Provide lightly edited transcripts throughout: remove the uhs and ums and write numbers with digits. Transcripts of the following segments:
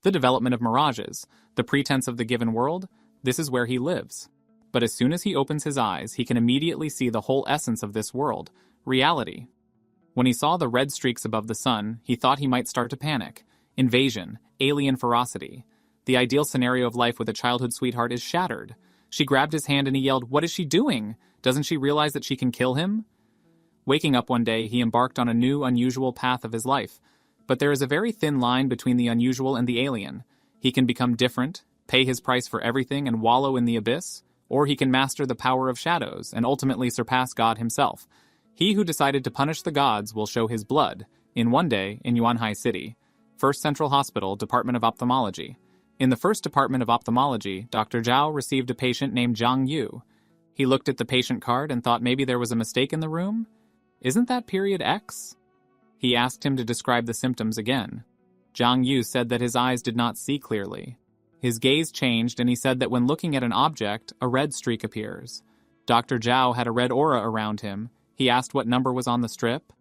The development of mirages, the pretense of the given world, this is where he lives. But as soon as he opens his eyes, he can immediately see the whole essence of this world, reality. When he saw the red streaks above the sun, he thought he might start to panic. Invasion, alien ferocity. The ideal scenario of life with a childhood sweetheart is shattered. She grabbed his hand and he yelled, "What is she doing? Doesn't she realize that she can kill him?" Waking up one day, he embarked on a new, unusual path of his life. But there is a very thin line between the unusual and the alien. He can become different, pay his price for everything and wallow in the abyss, or he can master the power of shadows and ultimately surpass God himself. He who decided to punish the gods will show his blood, in one day in Yuanhai City. First Central Hospital, Department of Ophthalmology. In the first Department of Ophthalmology, Dr. Zhao received a patient named Zhang Yu. He looked at the patient card and thought maybe there was a mistake in the room. Isn't that period X? He asked him to describe the symptoms again. Zhang Yu said that his eyes did not see clearly. His gaze changed and he said that when looking at an object, a red streak appears. Dr. Zhao had a red aura around him. He asked what number was on the strip.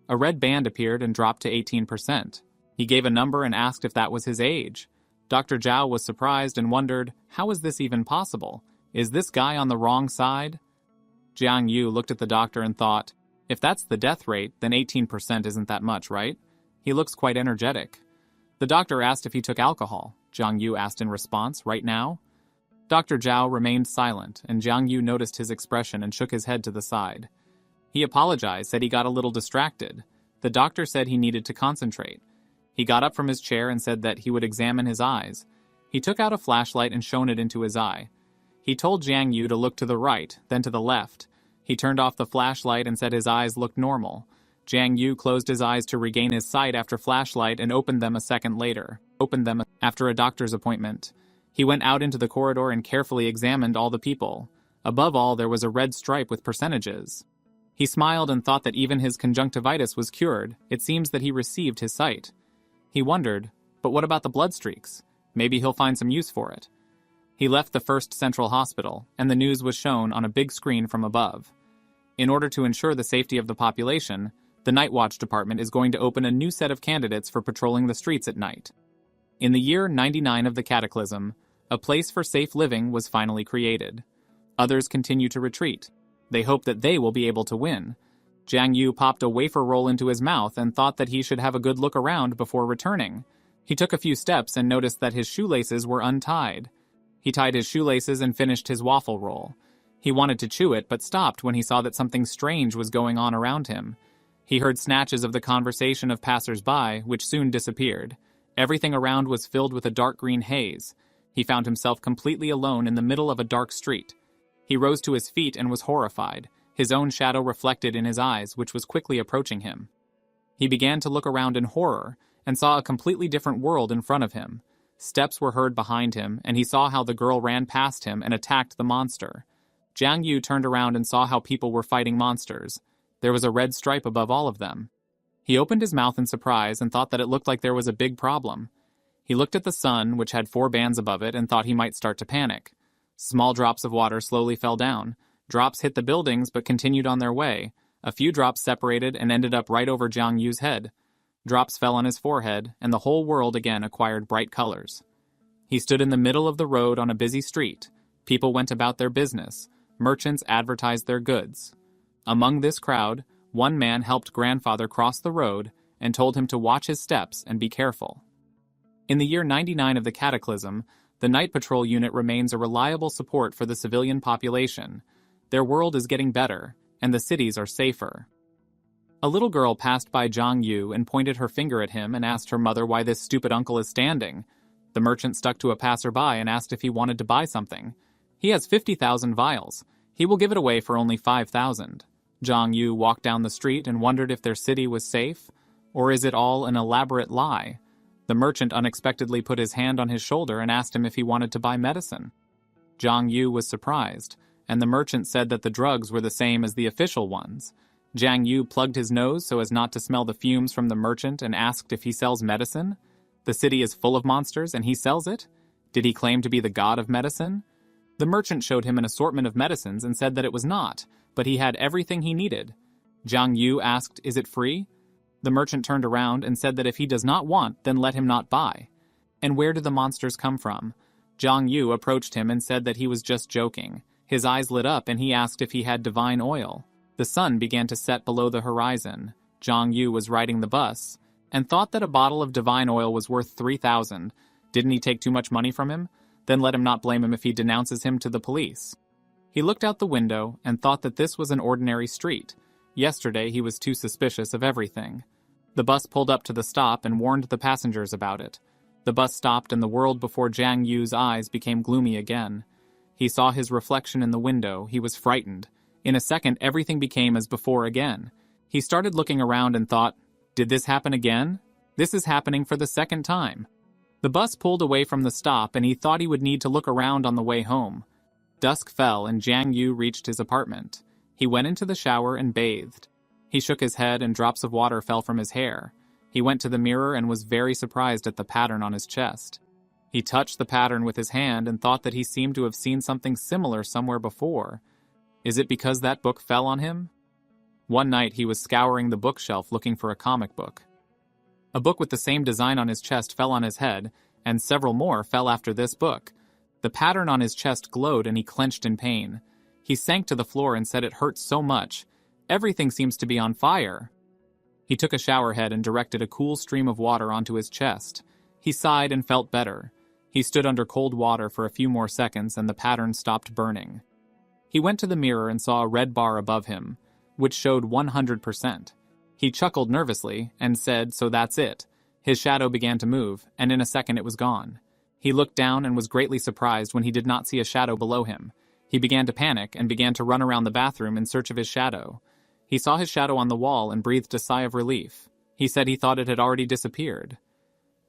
A red band appeared and dropped to 18%. He gave a number and asked if that was his age. Dr. Zhao was surprised and wondered, how is this even possible? Is this guy on the wrong side? Jiang Yu looked at the doctor and thought, if that's the death rate, then 18% isn't that much, right? He looks quite energetic. The doctor asked if he took alcohol. Jiang Yu asked in response, right now? Dr. Zhao remained silent, and Jiang Yu noticed his expression and shook his head to the side. He apologized, said he got a little distracted. The doctor said he needed to concentrate. He got up from his chair and said that he would examine his eyes. He took out a flashlight and shone it into his eye. He told Jiang Yu to look to the right, then to the left. He turned off the flashlight and said his eyes looked normal. Jiang Yu closed his eyes to regain his sight after flashlight and opened them a second later. After a doctor's appointment. He went out into the corridor and carefully examined all the people. Above all, there was a red stripe with percentages. He smiled and thought that even his conjunctivitis was cured. It seems that he received his sight. He wondered, but what about the blood streaks? Maybe he'll find some use for it. He left the First Central Hospital, and the news was shown on a big screen from above. In order to ensure the safety of the population, the Night Watch Department is going to open a new set of candidates for patrolling the streets at night. In the year 99 of the Cataclysm, a place for safe living was finally created. Others continue to retreat. They hope that they will be able to win. Jiang Yu popped a wafer roll into his mouth and thought that he should have a good look around before returning. He took a few steps and noticed that his shoelaces were untied. He tied his shoelaces and finished his waffle roll. He wanted to chew it, but stopped when he saw that something strange was going on around him. He heard snatches of the conversation of passers-by, which soon disappeared. Everything around was filled with a dark green haze. He found himself completely alone in the middle of a dark street. He rose to his feet and was horrified, his own shadow reflected in his eyes, which was quickly approaching him. He began to look around in horror, and saw a completely different world in front of him. Steps were heard behind him, and he saw how the girl ran past him and attacked the monster. Jiang Yu turned around and saw how people were fighting monsters. There was a red stripe above all of them. He opened his mouth in surprise and thought that it looked like there was a big problem. He looked at the sun, which had 4 bands above it, and thought he might start to panic. Small drops of water slowly fell down. Drops hit the buildings but continued on their way. A few drops separated and ended up right over Jiang Yu's head. Drops fell on his forehead, and the whole world again acquired bright colors. He stood in the middle of the road on a busy street. People went about their business. Merchants advertised their goods. Among this crowd, one man helped grandfather cross the road and told him to watch his steps and be careful. In the year 99 of the Cataclysm, the Night Patrol Unit remains a reliable support for the civilian population. Their world is getting better, and the cities are safer. A little girl passed by Jiang Yu and pointed her finger at him and asked her mother why this stupid uncle is standing. The merchant stuck to a passerby and asked if he wanted to buy something. He has 50,000 vials. He will give it away for only 5,000. Jiang Yu walked down the street and wondered if their city was safe, or is it all an elaborate lie? The merchant unexpectedly put his hand on his shoulder and asked him if he wanted to buy medicine. Jiang Yu was surprised, and the merchant said that the drugs were the same as the official ones. Jiang Yu plugged his nose so as not to smell the fumes from the merchant and asked if he sells medicine. The city is full of monsters and he sells it? Did he claim to be the god of medicine? The merchant showed him an assortment of medicines and said that it was not, but he had everything he needed. Jiang Yu asked, "Is it free?" The merchant turned around and said that if he does not want, then let him not buy. And where did the monsters come from? Jiang Yu approached him and said that he was just joking. His eyes lit up and he asked if he had divine oil. The sun began to set below the horizon. Jiang Yu was riding the bus and thought that a bottle of divine oil was worth 3,000. Didn't he take too much money from him? Then let him not blame him if he denounces him to the police. He looked out the window and thought that this was an ordinary street. Yesterday he was too suspicious of everything. The bus pulled up to the stop and warned the passengers about it. The bus stopped and the world before Jiang Yu's eyes became gloomy again. He saw his reflection in the window. He was frightened. In a second, everything became as before again. He started looking around and thought, did this happen again? This is happening for the second time. The bus pulled away from the stop and he thought he would need to look around on the way home. Dusk fell and Jiang Yu reached his apartment. He went into the shower and bathed. He shook his head and drops of water fell from his hair. He went to the mirror and was very surprised at the pattern on his chest. He touched the pattern with his hand and thought that he seemed to have seen something similar somewhere before. Is it because that book fell on him? One night he was scouring the bookshelf looking for a comic book. A book with the same design on his chest fell on his head, and several more fell after this book. The pattern on his chest glowed and he clenched in pain. He sank to the floor and said it hurt so much. Everything seems to be on fire. He took a shower head and directed a cool stream of water onto his chest. He sighed and felt better. He stood under cold water for a few more seconds and the pattern stopped burning. He went to the mirror and saw a red bar above him, which showed 100%. He chuckled nervously and said, so that's it. His shadow began to move, and in a second it was gone. He looked down and was greatly surprised when he did not see a shadow below him. He began to panic and began to run around the bathroom in search of his shadow. He saw his shadow on the wall and breathed a sigh of relief. He said he thought it had already disappeared.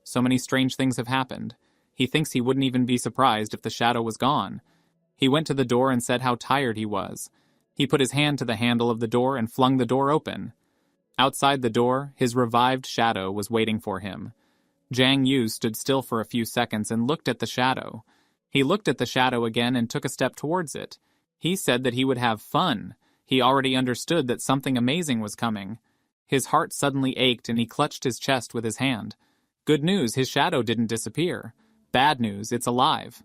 So many strange things have happened. He thinks he wouldn't even be surprised if the shadow was gone. He went to the door and said how tired he was. He put his hand to the handle of the door and flung the door open. Outside the door, his revived shadow was waiting for him. Jiang Yu stood still for a few seconds and looked at the shadow. He looked at the shadow again and took a step towards it. He said that he would have fun. He already understood that something amazing was coming. His heart suddenly ached and he clutched his chest with his hand. Good news, his shadow didn't disappear. Bad news, it's alive.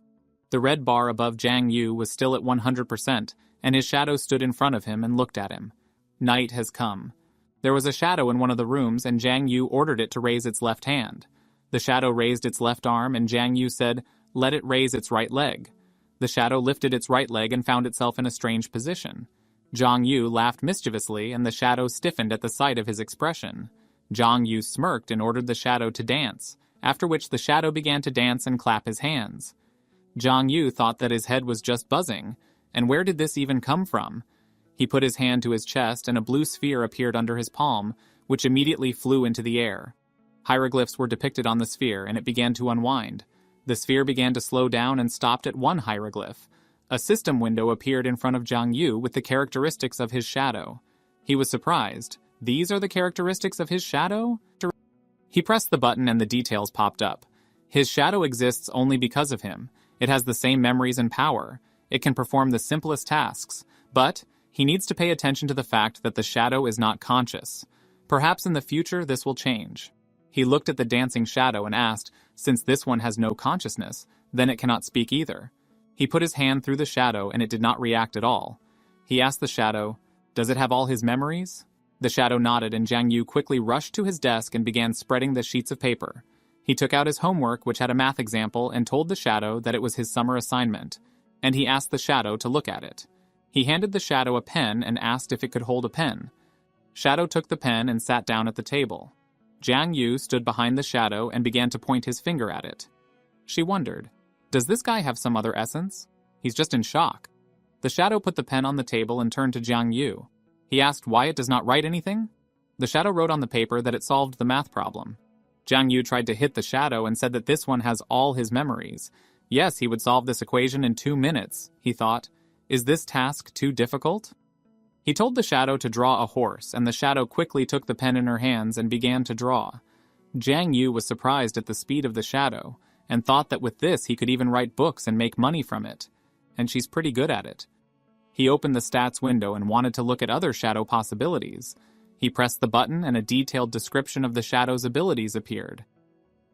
The red bar above Jiang Yu was still at 100%, and his shadow stood in front of him and looked at him. Night has come. There was a shadow in one of the rooms, and Jiang Yu ordered it to raise its left hand. The shadow raised its left arm, and Jiang Yu said, let it raise its right leg. The shadow lifted its right leg and found itself in a strange position. Jiang Yu laughed mischievously, and the shadow stiffened at the sight of his expression. Jiang Yu smirked and ordered the shadow to dance, after which the shadow began to dance and clap his hands. Jiang Yu thought that his head was just buzzing, and where did this even come from? He put his hand to his chest and a blue sphere appeared under his palm, which immediately flew into the air. Hieroglyphs were depicted on the sphere and it began to unwind. The sphere began to slow down and stopped at one hieroglyph. A system window appeared in front of Jiang Yu with the characteristics of his shadow. He was surprised. These are the characteristics of his shadow? He pressed the button and the details popped up. His shadow exists only because of him. It has the same memories and power. It can perform the simplest tasks. But he needs to pay attention to the fact that the shadow is not conscious. Perhaps in the future this will change. He looked at the dancing shadow and asked, since this one has no consciousness, then it cannot speak either. He put his hand through the shadow and it did not react at all. He asked the shadow, does it have all his memories? The shadow nodded and Jiang Yu quickly rushed to his desk and began spreading the sheets of paper. He took out his homework, which had a math example, and told the shadow that it was his summer assignment, and he asked the shadow to look at it. He handed the shadow a pen and asked if it could hold a pen. Shadow took the pen and sat down at the table. Jiang Yu stood behind the shadow and began to point his finger at it. She wondered, does this guy have some other essence? He's just in shock. The shadow put the pen on the table and turned to Jiang Yu. He asked why it does not write anything. The shadow wrote on the paper that it solved the math problem. Jiang Yu tried to hit the shadow and said that this one has all his memories. Yes, he would solve this equation in 2 minutes, he thought. Is this task too difficult? He told the shadow to draw a horse, and the shadow quickly took the pen in her hands and began to draw. Jiang Yu was surprised at the speed of the shadow, and thought that with this he could even write books and make money from it. And she's pretty good at it. He opened the stats window and wanted to look at other shadow possibilities. He pressed the button and a detailed description of the shadow's abilities appeared.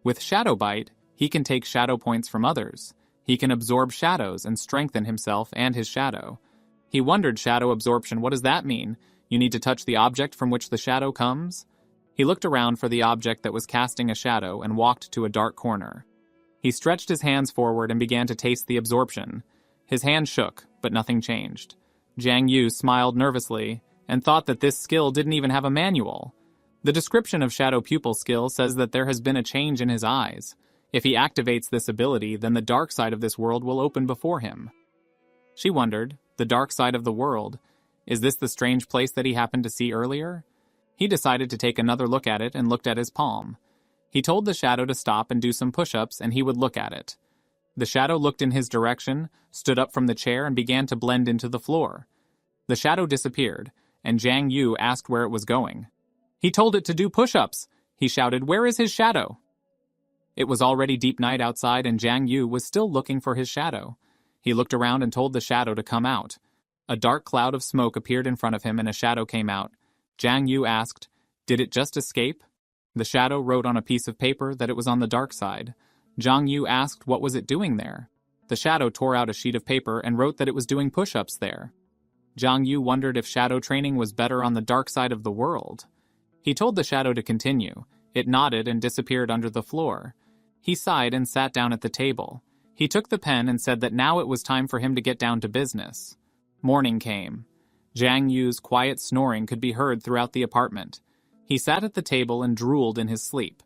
With Shadow Bite, He can take shadow points from others. He can absorb shadows and strengthen himself and his shadow. He wondered, shadow absorption, what does that mean? You need to touch the object from which the shadow comes? He looked around for the object that was casting a shadow and walked to a dark corner. He stretched his hands forward and began to taste the absorption. His hand shook, but nothing changed. Jiang Yu smiled nervously and thought that this skill didn't even have a manual. The description of Shadow Pupil skill says that there has been a change in his eyes. If he activates this ability, then the dark side of this world will open before him. She wondered, the dark side of the world, is this the strange place that he happened to see earlier? He decided to take another look at it and looked at his palm. He told the shadow to stop and do some push-ups, and he would look at it. The shadow looked in his direction, stood up from the chair, and began to blend into the floor. The shadow disappeared, and Jiang Yu asked where it was going. He told it to do push-ups. He shouted, "Where is his shadow?" It was already deep night outside, and Jiang Yu was still looking for his shadow. He looked around and told the shadow to come out. A dark cloud of smoke appeared in front of him, and a shadow came out. Jiang Yu asked, "Did it just escape?" The shadow wrote on a piece of paper that it was on the dark side. Jiang Yu asked what was it doing there. The shadow tore out a sheet of paper and wrote that it was doing push-ups there. Jiang Yu wondered if shadow training was better on the dark side of the world. He told the shadow to continue. It nodded and disappeared under the floor. He sighed and sat down at the table. He took the pen and said that now it was time for him to get down to business. Morning came. Jiang Yu's quiet snoring could be heard throughout the apartment. He sat at the table and drooled in his sleep.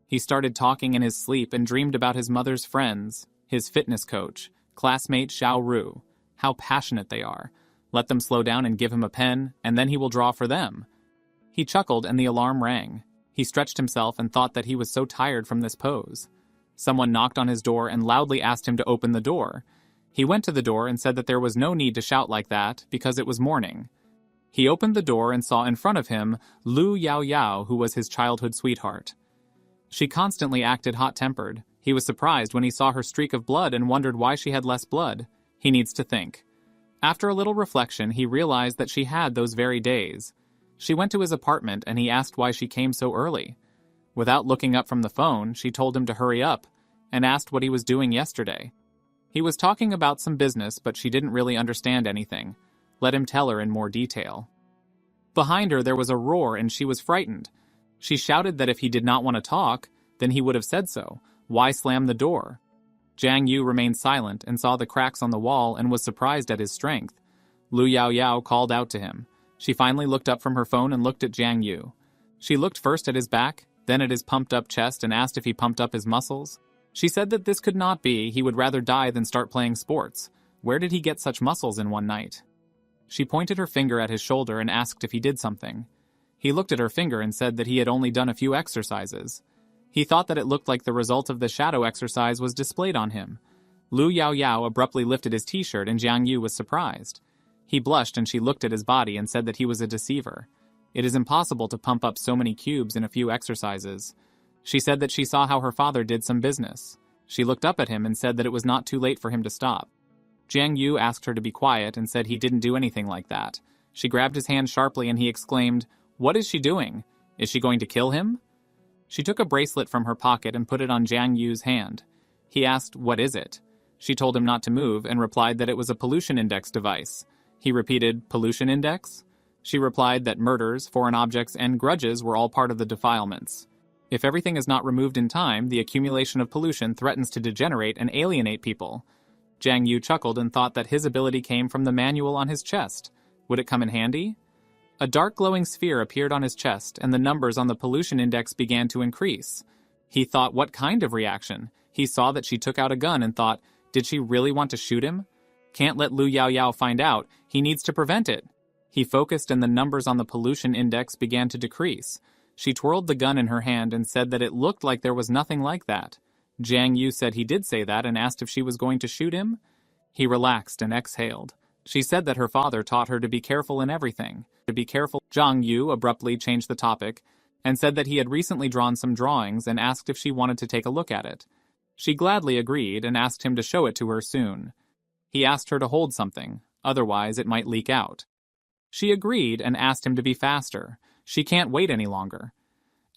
He started talking in his sleep and dreamed about his mother's friends, his fitness coach, classmate Xiao Ru. How passionate they are. Let them slow down and give him a pen, and then he will draw for them. He chuckled and the alarm rang. He stretched himself and thought that he was so tired from this pose. Someone knocked on his door and loudly asked him to open the door. He went to the door and said that there was no need to shout like that because it was morning. He opened the door and saw in front of him Lu Yao Yao, who was his childhood sweetheart. She constantly acted hot-tempered. He was surprised when he saw her streak of blood and wondered why she had less blood. He needs to think. After a little reflection, he realized that she had those very days. She went to his apartment and he asked why she came so early. Without looking up from the phone, she told him to hurry up and asked what he was doing yesterday. He was talking about some business, but she didn't really understand anything. Let him tell her in more detail. Behind her there was a roar and she was frightened. She shouted that if he did not want to talk, then he would have said so. Why slam the door? Jiang Yu remained silent and saw the cracks on the wall and was surprised at his strength. Lu Yao Yao called out to him. She finally looked up from her phone and looked at Jiang Yu. She looked first at his back, then at his pumped-up chest and asked if he pumped up his muscles. She said that this could not be, he would rather die than start playing sports. Where did he get such muscles in one night? She pointed her finger at his shoulder and asked if he did something. He looked at her finger and said that he had only done a few exercises. He thought that it looked like the result of the shadow exercise was displayed on him. Lu Yao Yao abruptly lifted his t-shirt and Jiang Yu was surprised. He blushed and she looked at his body and said that he was a deceiver. It is impossible to pump up so many cubes in a few exercises. She said that she saw how her father did some business. She looked up at him and said that it was not too late for him to stop. Jiang Yu asked her to be quiet and said he didn't do anything like that. She grabbed his hand sharply and he exclaimed, "What is she doing? Is she going to kill him?" She took a bracelet from her pocket and put it on Jiang Yu's hand. He asked, "What is it?" She told him not to move and replied that it was a pollution index device. He repeated, "Pollution index?" She replied that murders, foreign objects, and grudges were all part of the defilements. If everything is not removed in time, the accumulation of pollution threatens to degenerate and alienate people. Jiang Yu chuckled and thought that his ability came from the manual on his chest. Would it come in handy? A dark glowing sphere appeared on his chest, and the numbers on the pollution index began to increase. He thought, what kind of reaction? He saw that she took out a gun and thought, did she really want to shoot him? Can't let Lu Yao Yao find out. He needs to prevent it. He focused and the numbers on the pollution index began to decrease. She twirled the gun in her hand and said that it looked like there was nothing like that. Jiang Yu said he did say that and asked if she was going to shoot him. He relaxed and exhaled. She said that her father taught her to be careful in everything. To be careful. Jiang Yu abruptly changed the topic and said that he had recently drawn some drawings and asked if she wanted to take a look at it. She gladly agreed and asked him to show it to her soon. He asked her to hold something, otherwise it might leak out. She agreed and asked him to be faster. She can't wait any longer.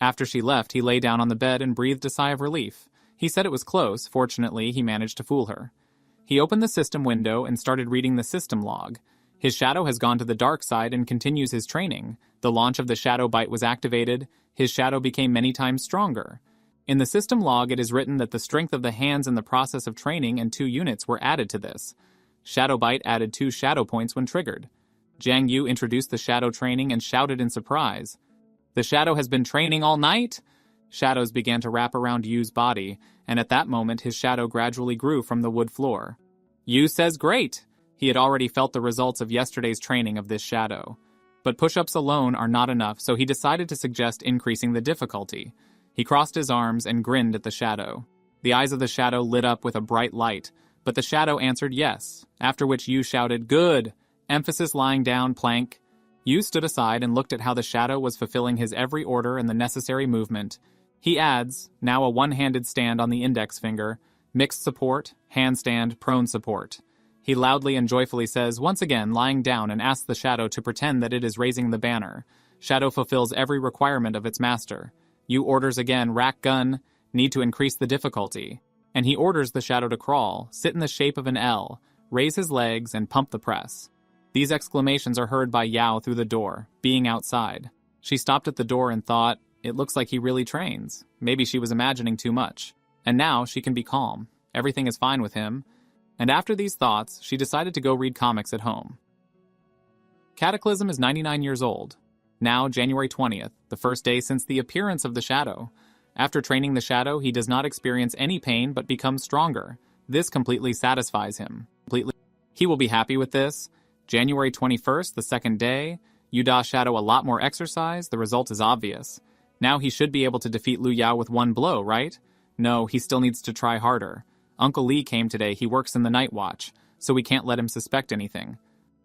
After she left, he lay down on the bed and breathed a sigh of relief. He said it was close. Fortunately, he managed to fool her. He opened the system window and started reading the system log. His shadow has gone to the dark side and continues his training. The launch of the shadow bite was activated. His shadow became many times stronger. In the system log, it is written that the strength of the hands in the process of training and 2 units were added to this. Shadow bite added 2 shadow points when triggered. Jiang Yu introduced the shadow training and shouted in surprise, "The shadow has been training all night?" Shadows began to wrap around Yu's body, and at that moment his shadow gradually grew from the wood floor. Yu says great! He had already felt the results of yesterday's training of this shadow. But push-ups alone are not enough, so he decided to suggest increasing the difficulty. He crossed his arms and grinned at the shadow. The eyes of the shadow lit up with a bright light, but the shadow answered yes, after which Yu shouted, "Good!" Emphasis lying down, plank. Yu stood aside and looked at how the shadow was fulfilling his every order and the necessary movement. He adds, now a one-handed stand on the index finger, mixed support, handstand, prone support. He loudly and joyfully says, once again, lying down, and asks the shadow to pretend that it is raising the banner. Shadow fulfills every requirement of its master. Yu orders again, rack gun, need to increase the difficulty. And he orders the shadow to crawl, sit in the shape of an L, raise his legs, and pump the press. These exclamations are heard by Yao through the door, being outside. She stopped at the door and thought, it looks like he really trains. Maybe she was imagining too much. And now she can be calm. Everything is fine with him. And after these thoughts, she decided to go read comics at home. Cataclysm is 99 years old. Now, January 20th, the first day since the appearance of the shadow. After training the shadow, he does not experience any pain but becomes stronger. This completely satisfies him. He will be happy with this. January 21st, the second day. Yuda shadow a lot more exercise, the result is obvious. Now he should be able to defeat Lu Yao with one blow, right? No, he still needs to try harder. Uncle Lee came today, he works in the night watch, so we can't let him suspect anything.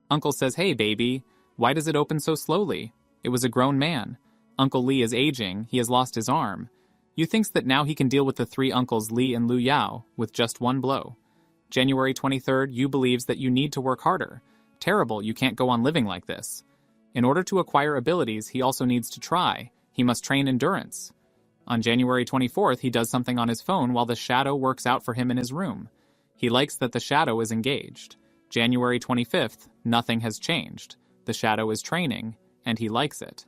Uncle says, hey baby, why does it open so slowly? It was a grown man. Uncle Lee is aging, he has lost his arm. Yu thinks that now he can deal with the 3 uncles Lee and Lu Yao with just one blow. January 23rd, Yu believes that you need to work harder. Terrible, you can't go on living like this. In order to acquire abilities, he also needs to try. He must train endurance. On January 24th, he does something on his phone while the shadow works out for him in his room. He likes that the shadow is engaged. January 25th, nothing has changed. The shadow is training, and he likes it.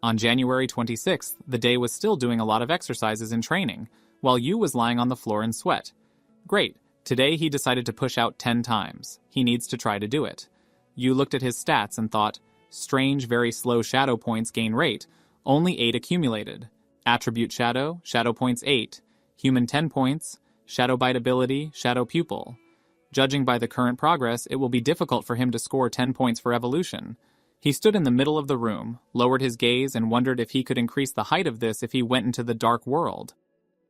On January 26th, the day was still doing a lot of exercises and training, while Yu was lying on the floor in sweat. Great. Today he decided to push out 10 times. He needs to try to do it. Yu looked at his stats and thought, strange, very slow shadow points gain rate, only 8 accumulated. Attribute shadow, shadow points 8. Human 10 points, shadow bite ability, shadow pupil. Judging by the current progress, it will be difficult for him to score 10 points for evolution. He stood in the middle of the room, lowered his gaze, and wondered if he could increase the height of this if he went into the dark world.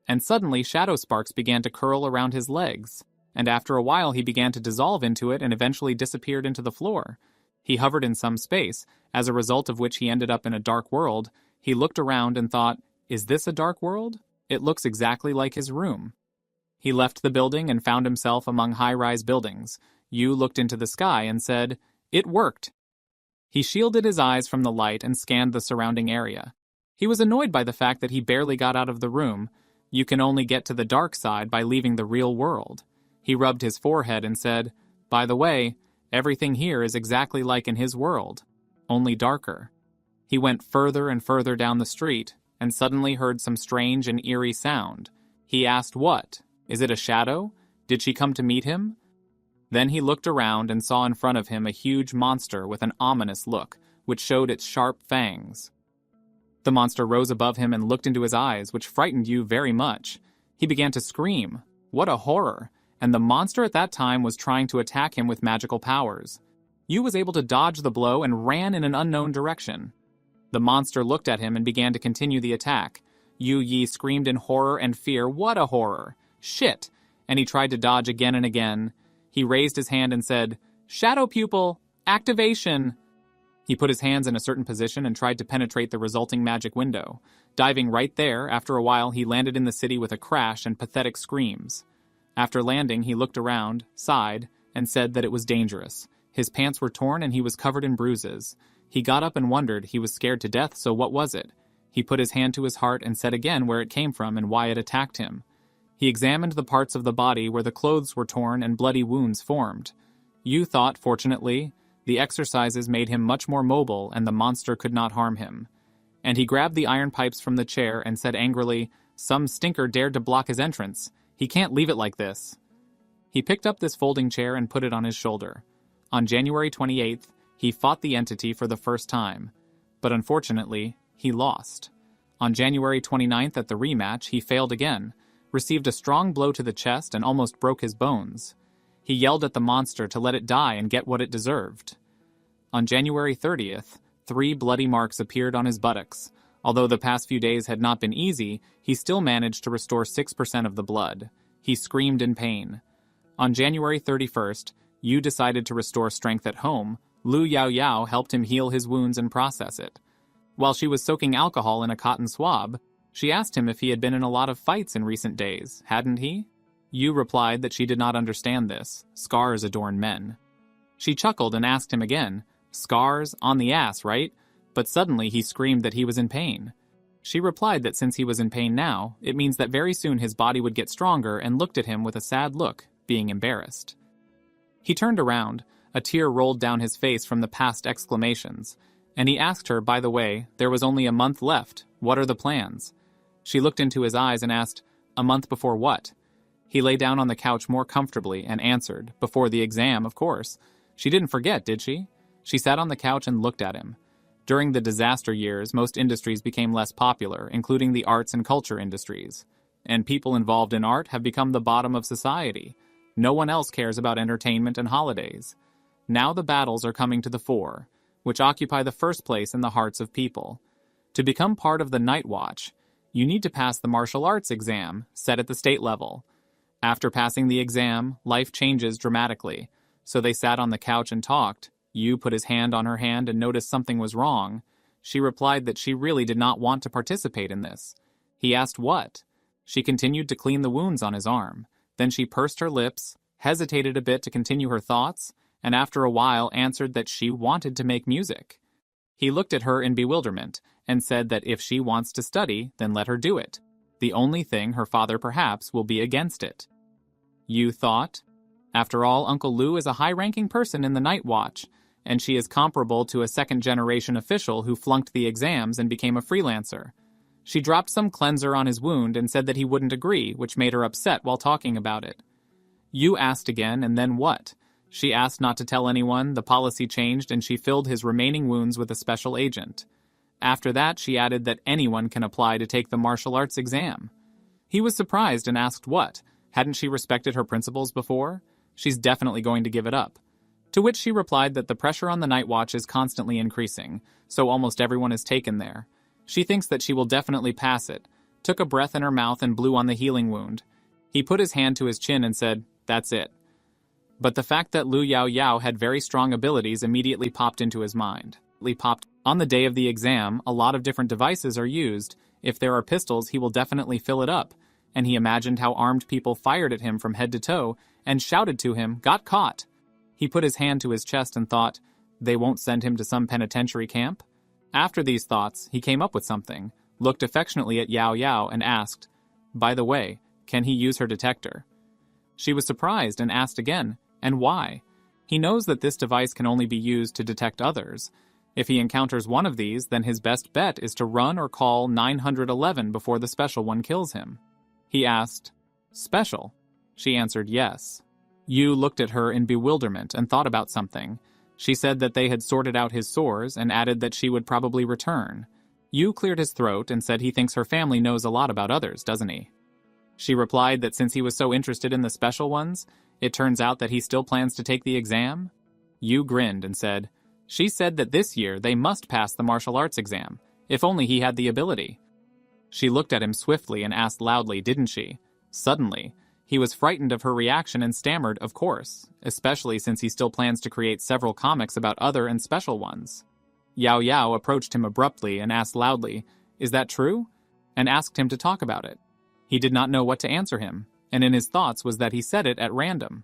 And suddenly shadow sparks began to curl around his legs, and after a while he began to dissolve into it and eventually disappeared into the floor. He hovered in some space, as a result of which he ended up in a dark world. He looked around and thought, is this a dark world? It looks exactly like his room. He left the building and found himself among high-rise buildings. Yu looked into the sky and said, it worked. He shielded his eyes from the light and scanned the surrounding area. He was annoyed by the fact that he barely got out of the room. You can only get to the dark side by leaving the real world. He rubbed his forehead and said, by the way, everything here is exactly like in his world, only darker. He went further and further down the street and suddenly heard some strange and eerie sound. He asked what? Is it a shadow? Did she come to meet him? Then he looked around and saw in front of him a huge monster with an ominous look, which showed its sharp fangs. The monster rose above him and looked into his eyes, which frightened Yu very much. He began to scream. What a horror! And the monster at that time was trying to attack him with magical powers. Yu was able to dodge the blow and ran in an unknown direction. The monster looked at him and began to continue the attack. Yu Yi screamed in horror and fear, what a horror! Shit! And he tried to dodge again and again. He raised his hand and said, shadow pupil! Activation! He put his hands in a certain position and tried to penetrate the resulting magic window. Diving right there, after a while he landed in the city with a crash and pathetic screams. After landing, he looked around, sighed, and said that it was dangerous. His pants were torn and he was covered in bruises. He got up and wondered, he was scared to death, so what was it? He put his hand to his heart and said again where it came from and why it attacked him. He examined the parts of the body where the clothes were torn and bloody wounds formed. Yu thought, fortunately, the exercises made him much more mobile and the monster could not harm him. And he grabbed the iron pipes from the chair and said angrily, "Some stinker dared to block his entrance. He can't leave it like this." He picked up this folding chair and put it on his shoulder. On January 28th, he fought the entity for the first time. But unfortunately, he lost. On January 29th at the rematch, he failed again, received a strong blow to the chest and almost broke his bones. He yelled at the monster to let it die and get what it deserved. On January 30th, 3 bloody marks appeared on his buttocks. Although the past few days had not been easy, he still managed to restore 6% of the blood. He screamed in pain. On January 31st, Yu decided to restore strength at home. Lu Yao Yao helped him heal his wounds and process it. While she was soaking alcohol in a cotton swab, she asked him if he had been in a lot of fights in recent days, hadn't he? Yu replied that she did not understand this. Scars adorn men. She chuckled and asked him again, "Scars? On the ass, right?" But suddenly he screamed that he was in pain. She replied that since he was in pain now, it means that very soon his body would get stronger, and looked at him with a sad look, being embarrassed. He turned around. A tear rolled down his face from the past exclamations, and he asked her, by the way, there was only a month left. What are the plans? She looked into his eyes and asked, "A month before what?" He lay down on the couch more comfortably and answered, "Before the exam, of course." She didn't forget, did she? She sat on the couch and looked at him. During the disaster years, most industries became less popular, including the arts and culture industries. And people involved in art have become the bottom of society. No one else cares about entertainment and holidays. Now the battles are coming to the fore, which occupy the first place in the hearts of people. To become part of the Night Watch, you need to pass the martial arts exam, set at the state level. After passing the exam, life changes dramatically. So they sat on the couch and talked. Yu put his hand on her hand and noticed something was wrong. She replied that she really did not want to participate in this. He asked what? She continued to clean the wounds on his arm. Then she pursed her lips, hesitated a bit to continue her thoughts, and after a while answered that she wanted to make music. He looked at her in bewilderment and said that if she wants to study, then let her do it. The only thing her father perhaps will be against it. Yu thought, after all, Uncle Lu is a high-ranking person in the Night Watch, and she is comparable to a second-generation official who flunked the exams and became a freelancer. She dropped some cleanser on his wound and said that he wouldn't agree, which made her upset while talking about it. Yu asked again, and then what? She asked not to tell anyone, the policy changed, and she filled his remaining wounds with a special agent. After that, she added that anyone can apply to take the martial arts exam. He was surprised and asked what? Hadn't she respected her principles before? She's definitely going to give it up. To which she replied that the pressure on the Night Watch is constantly increasing, so almost everyone is taken there. She thinks that she will definitely pass it, took a breath in her mouth and blew on the healing wound. He put his hand to his chin and said, "That's it." But the fact that Lu Yao Yao had very strong abilities immediately popped into his mind. On the day of the exam, a lot of different devices are used. If there are pistols, he will definitely fill it up. And he imagined how armed people fired at him from head to toe and shouted to him, "Got caught!" He put his hand to his chest and thought, they won't send him to some penitentiary camp? After these thoughts, he came up with something, looked affectionately at Yao Yao and asked, "By the way, can he use her detector?" She was surprised and asked again, "And why?" He knows that this device can only be used to detect others. If he encounters one of these, then his best bet is to run or call 911 before the special one kills him. He asked, "Special?" She answered yes. Yu looked at her in bewilderment and thought about something. She said that they had sorted out his sores and added that she would probably return. Yu cleared his throat and said he thinks her family knows a lot about others, doesn't he? She replied that since he was so interested in the special ones, it turns out that he still plans to take the exam. Yu grinned and said, "She said that this year they must pass the martial arts exam, if only he had the ability." She looked at him swiftly and asked loudly, didn't she? Suddenly, he was frightened of her reaction and stammered, "Of course," especially since he still plans to create several comics about other and special ones. Yao Yao approached him abruptly and asked loudly, "Is that true?" and asked him to talk about it. He did not know what to answer him, and in his thoughts was that he said it at random.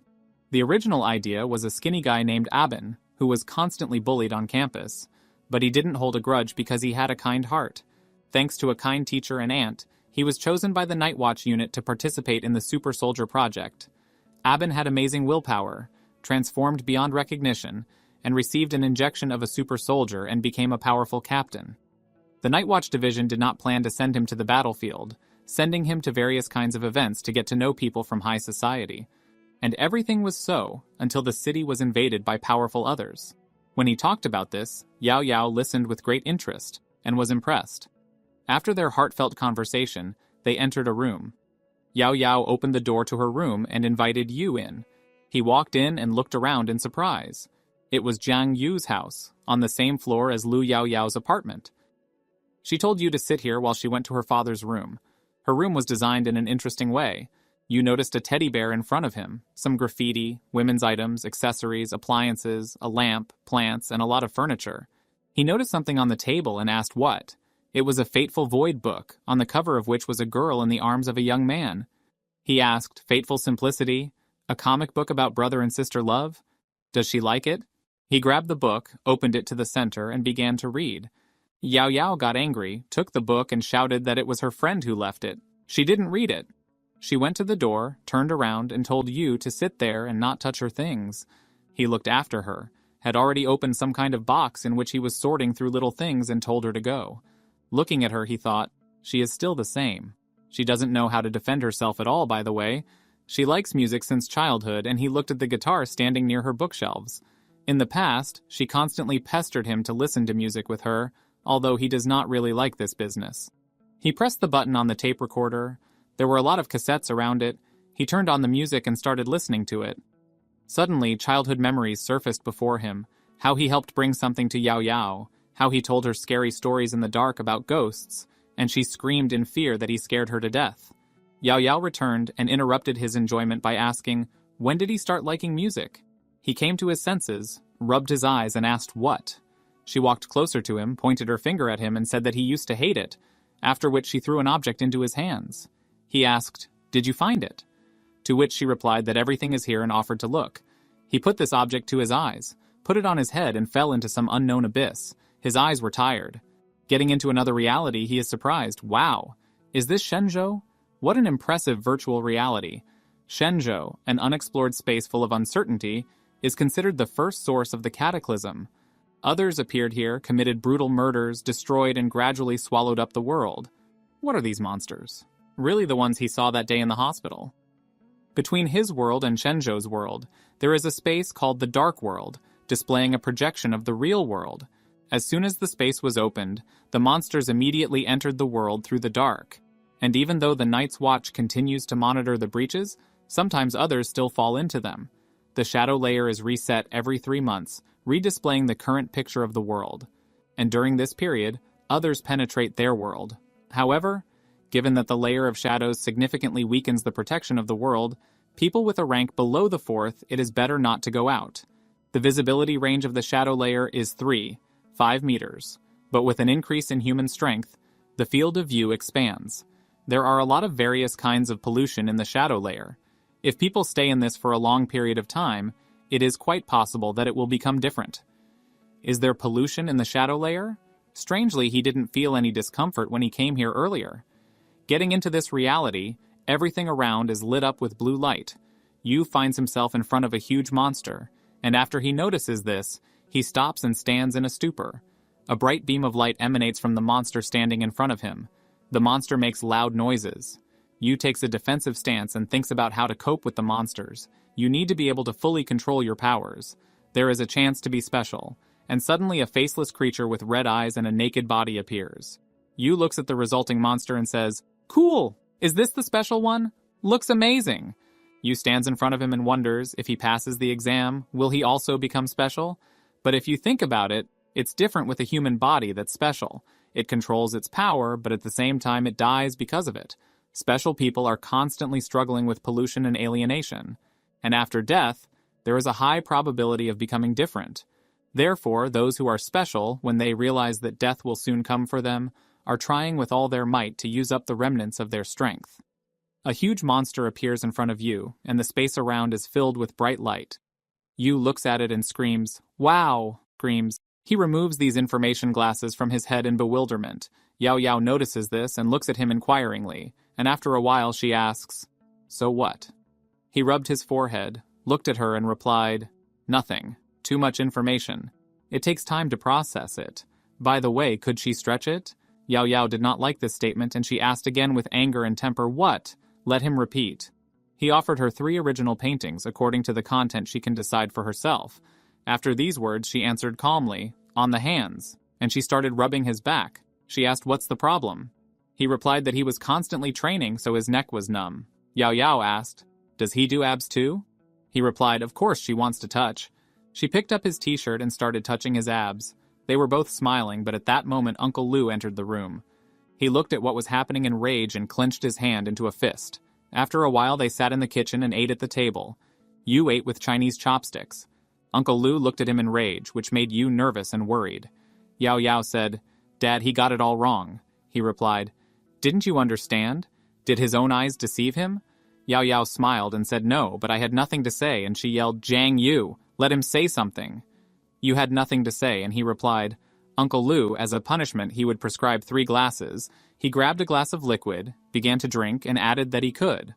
The original idea was a skinny guy named Abin, who was constantly bullied on campus, but he didn't hold a grudge because he had a kind heart. Thanks to a kind teacher and aunt, He was chosen by the Night Watch unit to participate in the Super Soldier project. Abin had amazing willpower, transformed beyond recognition, and received an injection of a super soldier and became a powerful captain. The Night Watch division did not plan to send him to the battlefield, sending him to various kinds of events to get to know people from high society. And everything was so until the city was invaded by powerful others. When he talked about this, Yao Yao listened with great interest and was impressed. After their heartfelt conversation, they entered a room. Yao Yao opened the door to her room and invited Yu in. He walked in and looked around in surprise. It was Jiang Yu's house, on the same floor as Lu Yao Yao's apartment. She told Yu to sit here while she went to her father's room. Her room was designed in an interesting way. Yu noticed a teddy bear in front of him, some graffiti, women's items, accessories, appliances, a lamp, plants, and a lot of furniture. He noticed something on the table and asked what. It was a Fateful Void book, on the cover of which was a girl in the arms of a young man. He asked, Fateful Simplicity? A comic book about brother and sister love? Does she like it? He grabbed the book, opened it to the center, and began to read. Yao Yao got angry, took the book, and shouted that it was her friend who left it. She didn't read it. She went to the door, turned around, and told Yu to sit there and not touch her things. He looked after her, had already opened some kind of box in which he was sorting through little things and told her to go. Looking at her, he thought, she is still the same. She doesn't know how to defend herself at all, by the way. She likes music since childhood, and he looked at the guitar standing near her bookshelves. In the past, she constantly pestered him to listen to music with her, although he does not really like this business. He pressed the button on the tape recorder. There were a lot of cassettes around it. He turned on the music and started listening to it. Suddenly, childhood memories surfaced before him, how he helped bring something to Yao Yao, how he told her scary stories in the dark about ghosts, and she screamed in fear that he scared her to death. Yao Yao returned and interrupted his enjoyment by asking, when did he start liking music? He came to his senses, rubbed his eyes, and asked what. She walked closer to him, pointed her finger at him, and said that he used to hate it, after which she threw an object into his hands. He asked, did you find it? To which she replied that everything is here and offered to look. He put this object to his eyes, put it on his head, and fell into some unknown abyss. His eyes were tired. Getting into another reality, he is surprised. Wow! Is this Shenzhou? What an impressive virtual reality. Shenzhou, an unexplored space full of uncertainty, is considered the first source of the cataclysm. Others appeared here, committed brutal murders, destroyed and gradually swallowed up the world. What are these monsters? Really the ones he saw that day in the hospital. Between his world and Shenzhou's world, there is a space called the Dark World, displaying a projection of the real world. As soon as the space was opened, the monsters immediately entered the world through the dark. And even though the Night's Watch continues to monitor the breaches, sometimes others still fall into them. The shadow layer is reset every 3 months, redisplaying the current picture of the world. And during this period, others penetrate their world. However, given that the layer of shadows significantly weakens the protection of the world, people with a rank below the 4th, it is better not to go out. The visibility range of the shadow layer is 5 meters, but with an increase in human strength, the field of view expands. There are a lot of various kinds of pollution in the shadow layer. If people stay in this for a long period of time, it is quite possible that it will become different. Is there pollution in the shadow layer? Strangely, he didn't feel any discomfort when he came here earlier. Getting into this reality, everything around is lit up with blue light. Yu finds himself in front of a huge monster, and after he notices this, he stops and stands in a stupor. A bright beam of light emanates from the monster standing in front of him. The monster makes loud noises. Yu takes a defensive stance and thinks about how to cope with the monsters. You need to be able to fully control your powers. There is a chance to be special, and suddenly a faceless creature with red eyes and a naked body appears. Yu looks at the resulting monster and says, "Cool! Is this the special one? Looks amazing!" Yu stands in front of him and wonders, if he passes the exam, will he also become special? But if you think about it, it's different with a human body that's special. It controls its power, but at the same time it dies because of it. Special people are constantly struggling with pollution and alienation. And after death, there is a high probability of becoming different. Therefore, those who are special, when they realize that death will soon come for them, are trying with all their might to use up the remnants of their strength. A huge monster appears in front of Yu, and the space around is filled with bright light. Yu looks at it and screams, "Wow!" He removes these information glasses from his head in bewilderment. Yao Yao notices this and looks at him inquiringly, and after a while she asks, "So what?" He rubbed his forehead, looked at her and replied, "Nothing. Too much information. It takes time to process it. By the way, could she stretch it?" Yao Yao did not like this statement and she asked again with anger and temper, "What?" Let him repeat. He offered her 3 original paintings according to the content she can decide for herself. After these words, she answered calmly, "On the hands," and she started rubbing his back. She asked, "What's the problem?" He replied that he was constantly training, so his neck was numb. Yao Yao asked, "Does he do abs too?" He replied, "Of course she wants to touch." She picked up his t-shirt and started touching his abs. They were both smiling, but at that moment Uncle Lu entered the room. He looked at what was happening in rage and clenched his hand into a fist. After a while they sat in the kitchen and ate at the table. Yu ate with Chinese chopsticks. Uncle Lu looked at him in rage, which made Yu nervous and worried. Yao Yao said, "Dad, he got it all wrong." He replied, "Didn't you understand? Did his own eyes deceive him?" Yao Yao smiled and said, "No, but I had nothing to say," and she yelled, "Jiang Yu, let him say something." Yu had nothing to say, and he replied, "Uncle Lu, as a punishment, he would prescribe 3 glasses. He grabbed a glass of liquid, began to drink, and added that he could."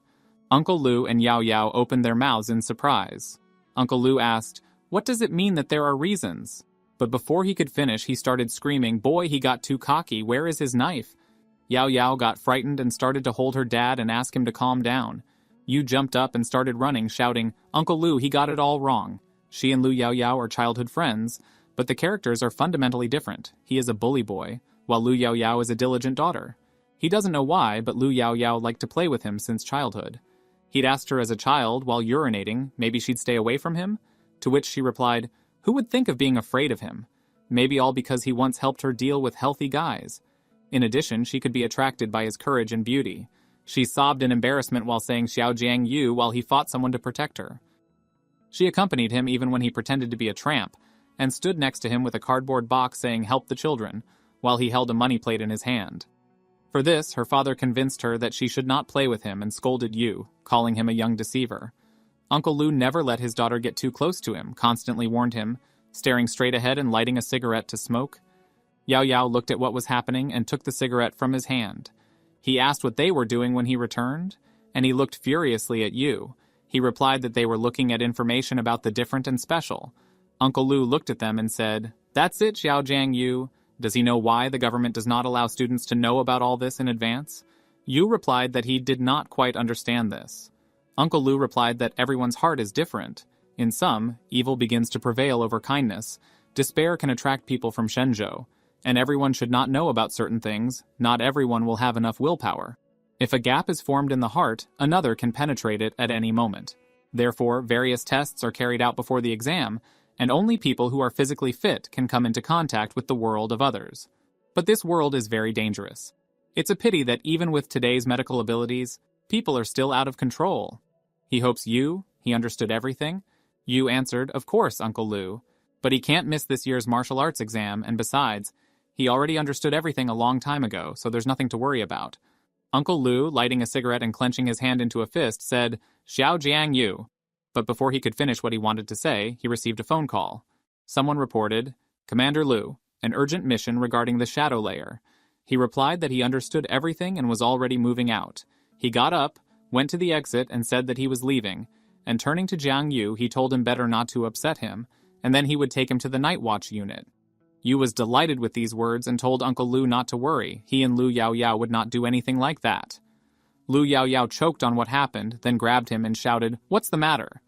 Uncle Lu and Yao Yao opened their mouths in surprise. Uncle Lu asked, "What does it mean that there are reasons?" But before he could finish, he started screaming, "Boy, he got too cocky, where is his knife?" Yao Yao got frightened and started to hold her dad and ask him to calm down. Yu jumped up and started running, shouting, "Uncle Lu, he got it all wrong." She and Lu Yao Yao are childhood friends, but the characters are fundamentally different. He is a bully boy, while Lu Yao Yao is a diligent daughter. He doesn't know why, but Lu Yao Yao liked to play with him since childhood. He'd asked her as a child, while urinating, maybe she'd stay away from him? To which she replied, "Who would think of being afraid of him?" Maybe all because he once helped her deal with healthy guys. In addition, she could be attracted by his courage and beauty. She sobbed in embarrassment while saying Xiao Jiang Yu while he fought someone to protect her. She accompanied him even when he pretended to be a tramp, and stood next to him with a cardboard box saying "Help the children," while he held a money plate in his hand. For this, her father convinced her that she should not play with him and scolded Yu, calling him a young deceiver. Uncle Lu never let his daughter get too close to him, constantly warned him, staring straight ahead and lighting a cigarette to smoke. Yao Yao looked at what was happening and took the cigarette from his hand. He asked what they were doing when he returned, and he looked furiously at Yu. He replied that they were looking at information about the different and special. Uncle Lu looked at them and said, "That's it, Xiao Jiang Yu. Does he know why the government does not allow students to know about all this in advance?" Yu replied that he did not quite understand this. Uncle Lu replied that everyone's heart is different. In some, evil begins to prevail over kindness. Despair can attract people from Shenzhou, and everyone should not know about certain things. Not everyone will have enough willpower. If a gap is formed in the heart, another can penetrate it at any moment. Therefore, various tests are carried out before the exam, and only people who are physically fit can come into contact with the world of others. But this world is very dangerous. It's a pity that even with today's medical abilities, people are still out of control. He hopes he understood everything. Yu answered, "Of course, Uncle Lu. But he can't miss this year's martial arts exam, and besides, he already understood everything a long time ago, so there's nothing to worry about." Uncle Lu, lighting a cigarette and clenching his hand into a fist, said, "Xiao Jiang Yu." But before he could finish what he wanted to say, he received a phone call. Someone reported, "Commander Lu, an urgent mission regarding the shadow layer." He replied that he understood everything and was already moving out. He got up, went to the exit, and said that he was leaving, and turning to Jiang Yu, he told him better not to upset him, and then he would take him to the night watch unit. Yu was delighted with these words and told Uncle Lu not to worry. He and Lu Yao Yao would not do anything like that. Lu Yao Yao choked on what happened, then grabbed him and shouted, "What's the matter?"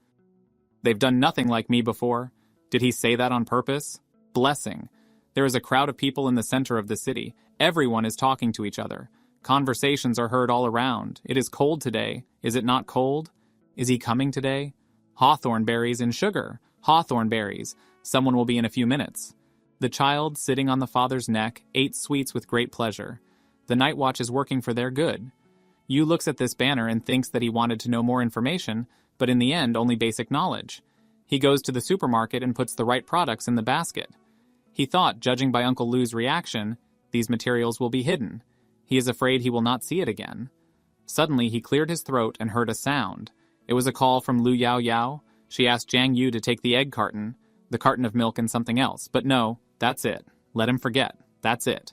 "They've done nothing like me before." Did he say that on purpose? Blessing. There is a crowd of people in the center of the city. Everyone is talking to each other. Conversations are heard all around. It is cold today. Is it not cold? Is he coming today? Hawthorn berries and sugar. Hawthorn berries. Someone will be in a few minutes. The child, sitting on the father's neck, ate sweets with great pleasure. The night watch is working for their good. Yu looks at this banner and thinks that he wanted to know more information, but in the end, only basic knowledge. He goes to the supermarket and puts the right products in the basket. He thought, judging by Uncle Lu's reaction, these materials will be hidden. He is afraid he will not see it again. Suddenly, he cleared his throat and heard a sound. It was a call from Lu Yao Yao. She asked Jiang Yu to take the egg carton, the carton of milk and something else. But no, that's it. Let him forget. That's it.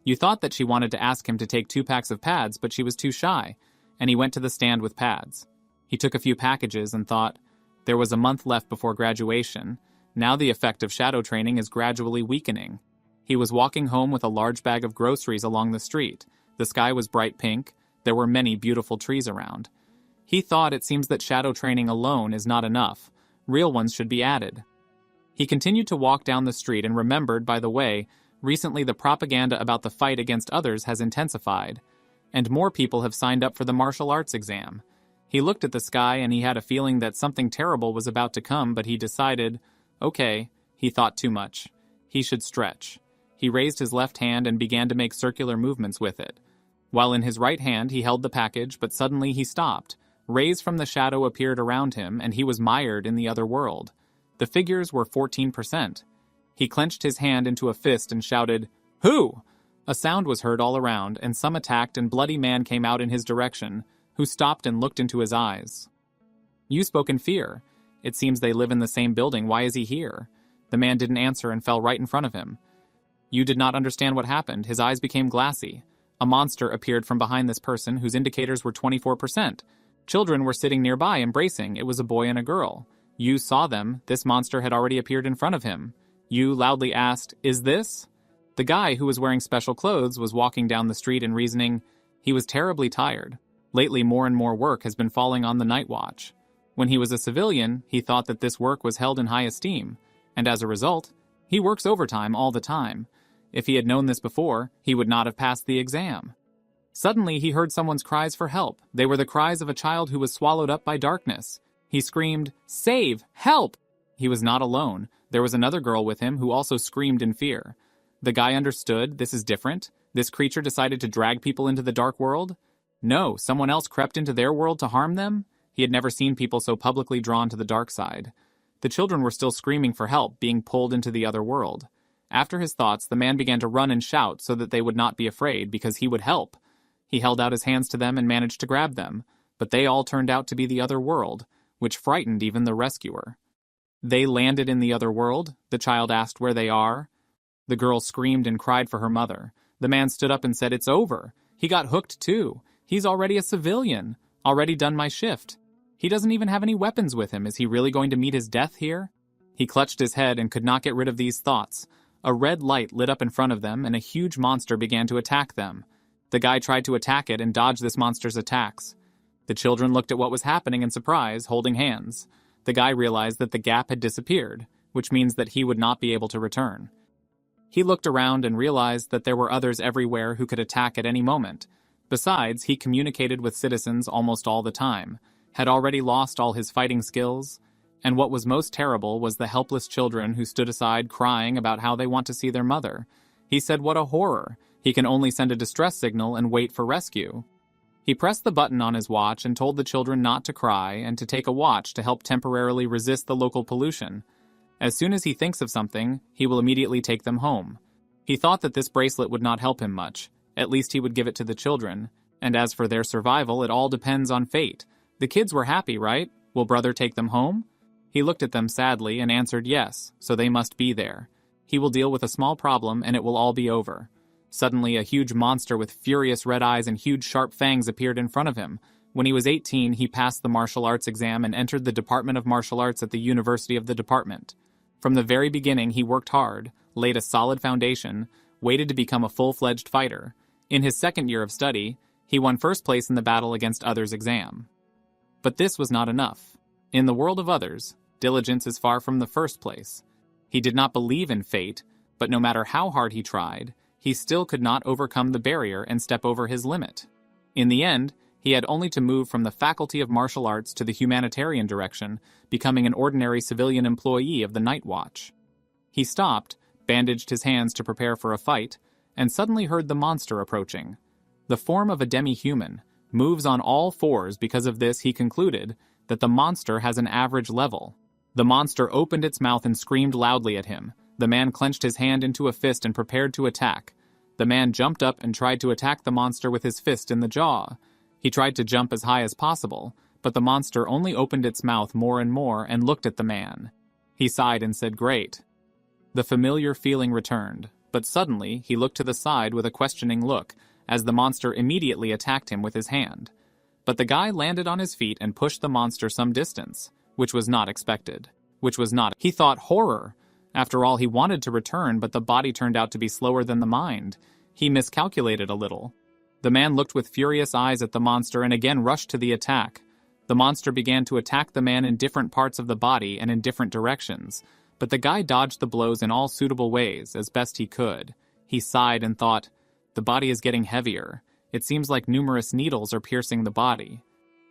You thought that she wanted to ask him to take 2 packs of pads, but she was too shy, and he went to the stand with pads. He took a few packages and thought, there was a month left before graduation. Now the effect of shadow training is gradually weakening. He was walking home with a large bag of groceries along the street. The sky was bright pink. There were many beautiful trees around. He thought it seems that shadow training alone is not enough. Real ones should be added. He continued to walk down the street and remembered, by the way, recently the propaganda about the fight against others has intensified, and more people have signed up for the martial arts exam. He looked at the sky and he had a feeling that something terrible was about to come, but he decided, okay, he thought too much. He should stretch. He raised his left hand and began to make circular movements with it. While in his right hand he held the package, but suddenly he stopped. Rays from the shadow appeared around him, and he was mired in the other world. The figures were 14%. He clenched his hand into a fist and shouted, "Who?" A sound was heard all around, and some attacked and bloody man came out in his direction, who stopped and looked into his eyes. You spoke in fear. It seems they live in the same building. Why is he here? The man didn't answer and fell right in front of him. You did not understand what happened. His eyes became glassy. A monster appeared from behind this person whose indicators were 24%. Children were sitting nearby embracing. It was a boy and a girl. You saw them. This monster had already appeared in front of him. You loudly asked, "Is this?" The guy who was wearing special clothes was walking down the street and reasoning. He was terribly tired. Lately, more and more work has been falling on the night watch. When he was a civilian, he thought that this work was held in high esteem, and as a result, he works overtime all the time. If he had known this before, he would not have passed the exam. Suddenly, he heard someone's cries for help. They were the cries of a child who was swallowed up by darkness. He screamed, "Save! Help!" He was not alone. There was another girl with him who also screamed in fear. The guy understood, this is different. This creature decided to drag people into the dark world? No, someone else crept into their world to harm them? He had never seen people so publicly drawn to the dark side. The children were still screaming for help, being pulled into the other world. After his thoughts, the man began to run and shout so that they would not be afraid, because he would help. He held out his hands to them and managed to grab them, but they all turned out to be the other world, which frightened even the rescuer. They landed in the other world. The child asked where they are. The girl screamed and cried for her mother. The man stood up and said, "It's over. He got hooked too. He's already a civilian. Already done my shift. He doesn't even have any weapons with him. Is he really going to meet his death here?" He clutched his head and could not get rid of these thoughts. A red light lit up in front of them, and a huge monster began to attack them. The guy tried to attack it and dodge this monster's attacks. The children looked at what was happening in surprise, holding hands. The guy realized that the gap had disappeared, which means that he would not be able to return. He looked around and realized that there were others everywhere who could attack at any moment. Besides, he communicated with citizens almost all the time, had already lost all his fighting skills, and what was most terrible was the helpless children who stood aside crying about how they want to see their mother. He said, what a horror. He can only send a distress signal and wait for rescue. He pressed the button on his watch and told the children not to cry and to take a watch to help temporarily resist the local pollution. As soon as he thinks of something, he will immediately take them home. He thought that this bracelet would not help him much. At least he would give it to the children. And as for their survival, it all depends on fate. The kids were happy, right? Will brother take them home? He looked at them sadly and answered yes, so they must be there. He will deal with a small problem and it will all be over. Suddenly, a huge monster with furious red eyes and huge sharp fangs appeared in front of him. When he was 18, he passed the martial arts exam and entered the Department of Martial Arts at the University of the Department. From the very beginning, he worked hard, laid a solid foundation, waited to become a full-fledged fighter. In his second year of study, he won first place in the battle against others' exam. But this was not enough. In the world of others, diligence is far from the first place. He did not believe in fate, but no matter how hard he tried, he still could not overcome the barrier and step over his limit. In the end, he had only to move from the Faculty of Martial Arts to the humanitarian direction, becoming an ordinary civilian employee of the Night Watch. He stopped, bandaged his hands to prepare for a fight, and suddenly heard the monster approaching. The form of a demi-human, moves on all fours. Because of this, he concluded that the monster has an average level. The monster opened its mouth and screamed loudly at him. The man clenched his hand into a fist and prepared to attack. The man jumped up and tried to attack the monster with his fist in the jaw. He tried to jump as high as possible, but the monster only opened its mouth more and more and looked at the man. He sighed and said, "Great." The familiar feeling returned, but suddenly he looked to the side with a questioning look, as the monster immediately attacked him with his hand. But the guy landed on his feet and pushed the monster some distance, which was not expected. He thought horror. After all, he wanted to return, but the body turned out to be slower than the mind. He miscalculated a little. The man looked with furious eyes at the monster and again rushed to the attack. The monster began to attack the man in different parts of the body and in different directions, but the guy dodged the blows in all suitable ways, as best he could. He sighed and thought, "The body is getting heavier. It seems like numerous needles are piercing the body."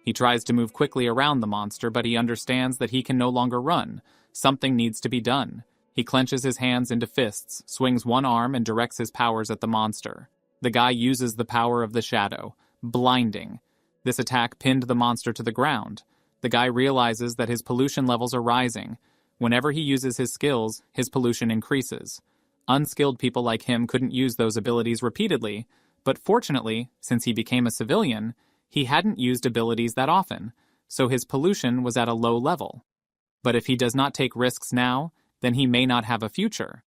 He tries to move quickly around the monster, but he understands that he can no longer run. Something needs to be done. He clenches his hands into fists, swings one arm, and directs his powers at the monster. The guy uses the power of the shadow, blinding. This attack pinned the monster to the ground. The guy realizes that his pollution levels are rising. Whenever he uses his skills, his pollution increases. Unskilled people like him couldn't use those abilities repeatedly, but fortunately, since he became a civilian, he hadn't used abilities that often, so his pollution was at a low level. But if he does not take risks now, then he may not have a future.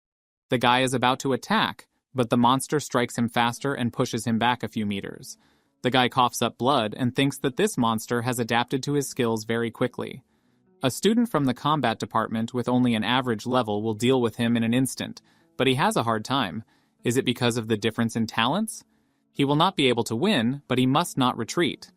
The guy is about to attack, but the monster strikes him faster and pushes him back a few meters. The guy coughs up blood and thinks that this monster has adapted to his skills very quickly. A student from the combat department with only an average level will deal with him in an instant, but he has a hard time. Is it because of the difference in talents? He will not be able to win, but he must not retreat.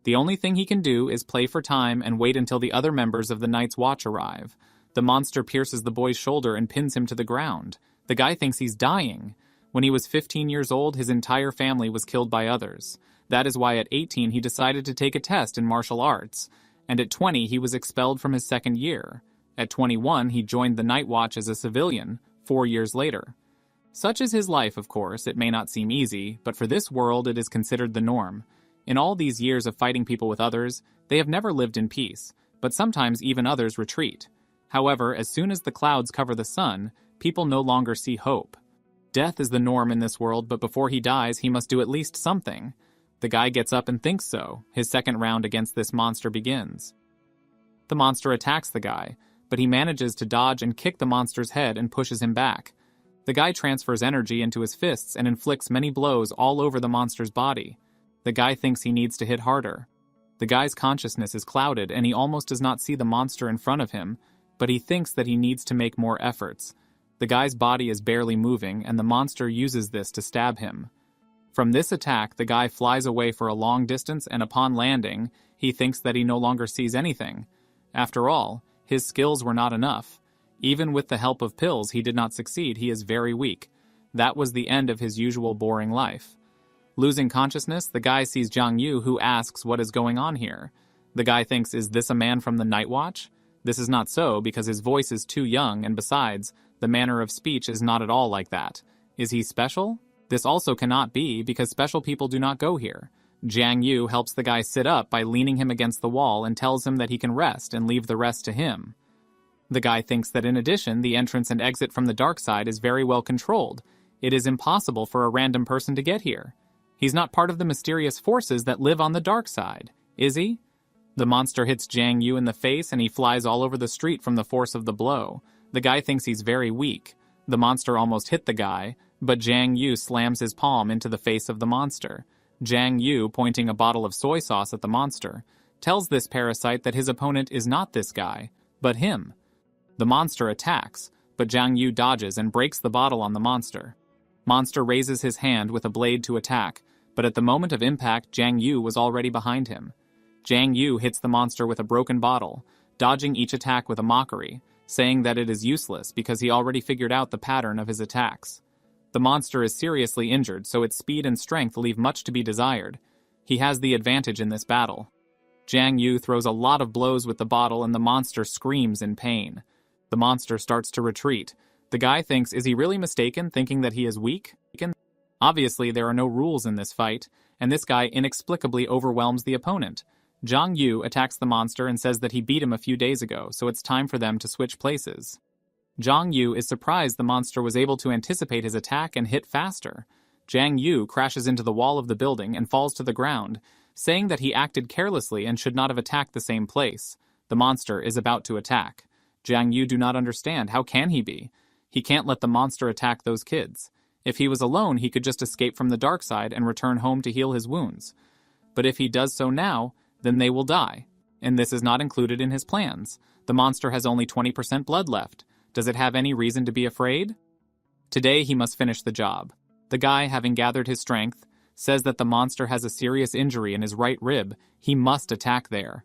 The only thing he can do is play for time and wait until the other members of the Night's Watch arrive. The monster pierces the boy's shoulder and pins him to the ground. The guy thinks he's dying. When he was 15 years old, his entire family was killed by others. That is why at 18 he decided to take a test in martial arts, and at 20 he was expelled from his second year. At 21 he joined the Night Watch as a civilian, 4 years later. Such is his life, of course. It may not seem easy, but for this world it is considered the norm. In all these years of fighting people with others, they have never lived in peace, but sometimes even others retreat. However, as soon as the clouds cover the sun, people no longer see hope. Death is the norm in this world, but before he dies, he must do at least something. The guy gets up and thinks so. His second round against this monster begins. The monster attacks the guy, but he manages to dodge and kick the monster's head and pushes him back. The guy transfers energy into his fists and inflicts many blows all over the monster's body. The guy thinks he needs to hit harder. The guy's consciousness is clouded and he almost does not see the monster in front of him, but he thinks that he needs to make more efforts. The guy's body is barely moving and the monster uses this to stab him. From this attack, the guy flies away for a long distance and upon landing, he thinks that he no longer sees anything. After all, his skills were not enough. Even with the help of pills, he did not succeed. He is very weak. That was the end of his usual boring life. Losing consciousness, the guy sees Jiang Yu, who asks what is going on here. The guy thinks, is this a man from the Night Watch? This is not so, because his voice is too young, and besides, the manner of speech is not at all like that. Is he special? This also cannot be, because special people do not go here. Jiang Yu helps the guy sit up by leaning him against the wall and tells him that he can rest and leave the rest to him. The guy thinks that in addition, the entrance and exit from the dark side is very well controlled. It is impossible for a random person to get here. He's not part of the mysterious forces that live on the dark side, is he? The monster hits Jiang Yu in the face and he flies all over the street from the force of the blow. The guy thinks he's very weak. The monster almost hit the guy, but Jiang Yu slams his palm into the face of the monster. Jiang Yu, pointing a bottle of soy sauce at the monster, tells this parasite that his opponent is not this guy, but him. The monster attacks, but Jiang Yu dodges and breaks the bottle on the monster. Monster raises his hand with a blade to attack, but at the moment of impact, Jiang Yu was already behind him. Jiang Yu hits the monster with a broken bottle, dodging each attack with a mockery, saying that it is useless because he already figured out the pattern of his attacks. The monster is seriously injured, so its speed and strength leave much to be desired. He has the advantage in this battle. Jiang Yu throws a lot of blows with the bottle and the monster screams in pain. The monster starts to retreat. The guy thinks, is he really mistaken, thinking that he is weak? Obviously, there are no rules in this fight, and this guy inexplicably overwhelms the opponent. Jiang Yu attacks the monster and says that he beat him a few days ago, so it's time for them to switch places. Jiang Yu is surprised the monster was able to anticipate his attack and hit faster. Jiang Yu crashes into the wall of the building and falls to the ground, saying that he acted carelessly and should not have attacked the same place. The monster is about to attack. Jiang Yu do not understand. How can he be? He can't let the monster attack those kids. If he was alone, he could just escape from the dark side and return home to heal his wounds. But if he does so now, then they will die. And this is not included in his plans. The monster has only 20% blood left. Does it have any reason to be afraid? Today he must finish the job. The guy, having gathered his strength, says that the monster has a serious injury in his right rib. He must attack there.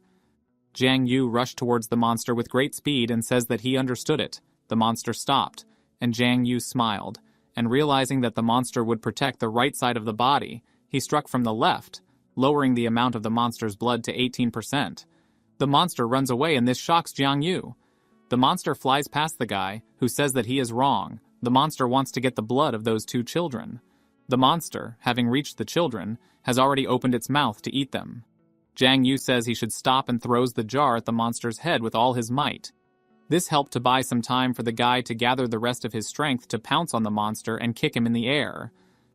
Jiang Yu rushed towards the monster with great speed and says that he understood it. The monster stopped, and Jiang Yu smiled, and realizing that the monster would protect the right side of the body, he struck from the left, lowering the amount of the monster's blood to 18%. The monster runs away, and this shocks Jiang Yu. The monster flies past the guy, who says that he is wrong. The monster wants to get the blood of those two children. The monster, having reached the children, has already opened its mouth to eat them. Jiang Yu says he should stop and throws the jar at the monster's head with all his might. This helped to buy some time for the guy to gather the rest of his strength to pounce on the monster and kick him in the air.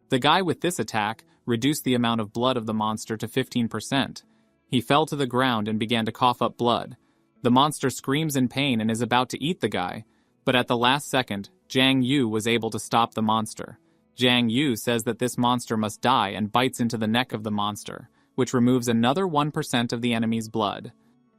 The guy with this attack reduced the amount of blood of the monster to 15%. He fell to the ground and began to cough up blood. The monster screams in pain and is about to eat the guy, but at the last second, Jiang Yu was able to stop the monster. Jiang Yu says that this monster must die and bites into the neck of the monster, which removes another 1% of the enemy's blood.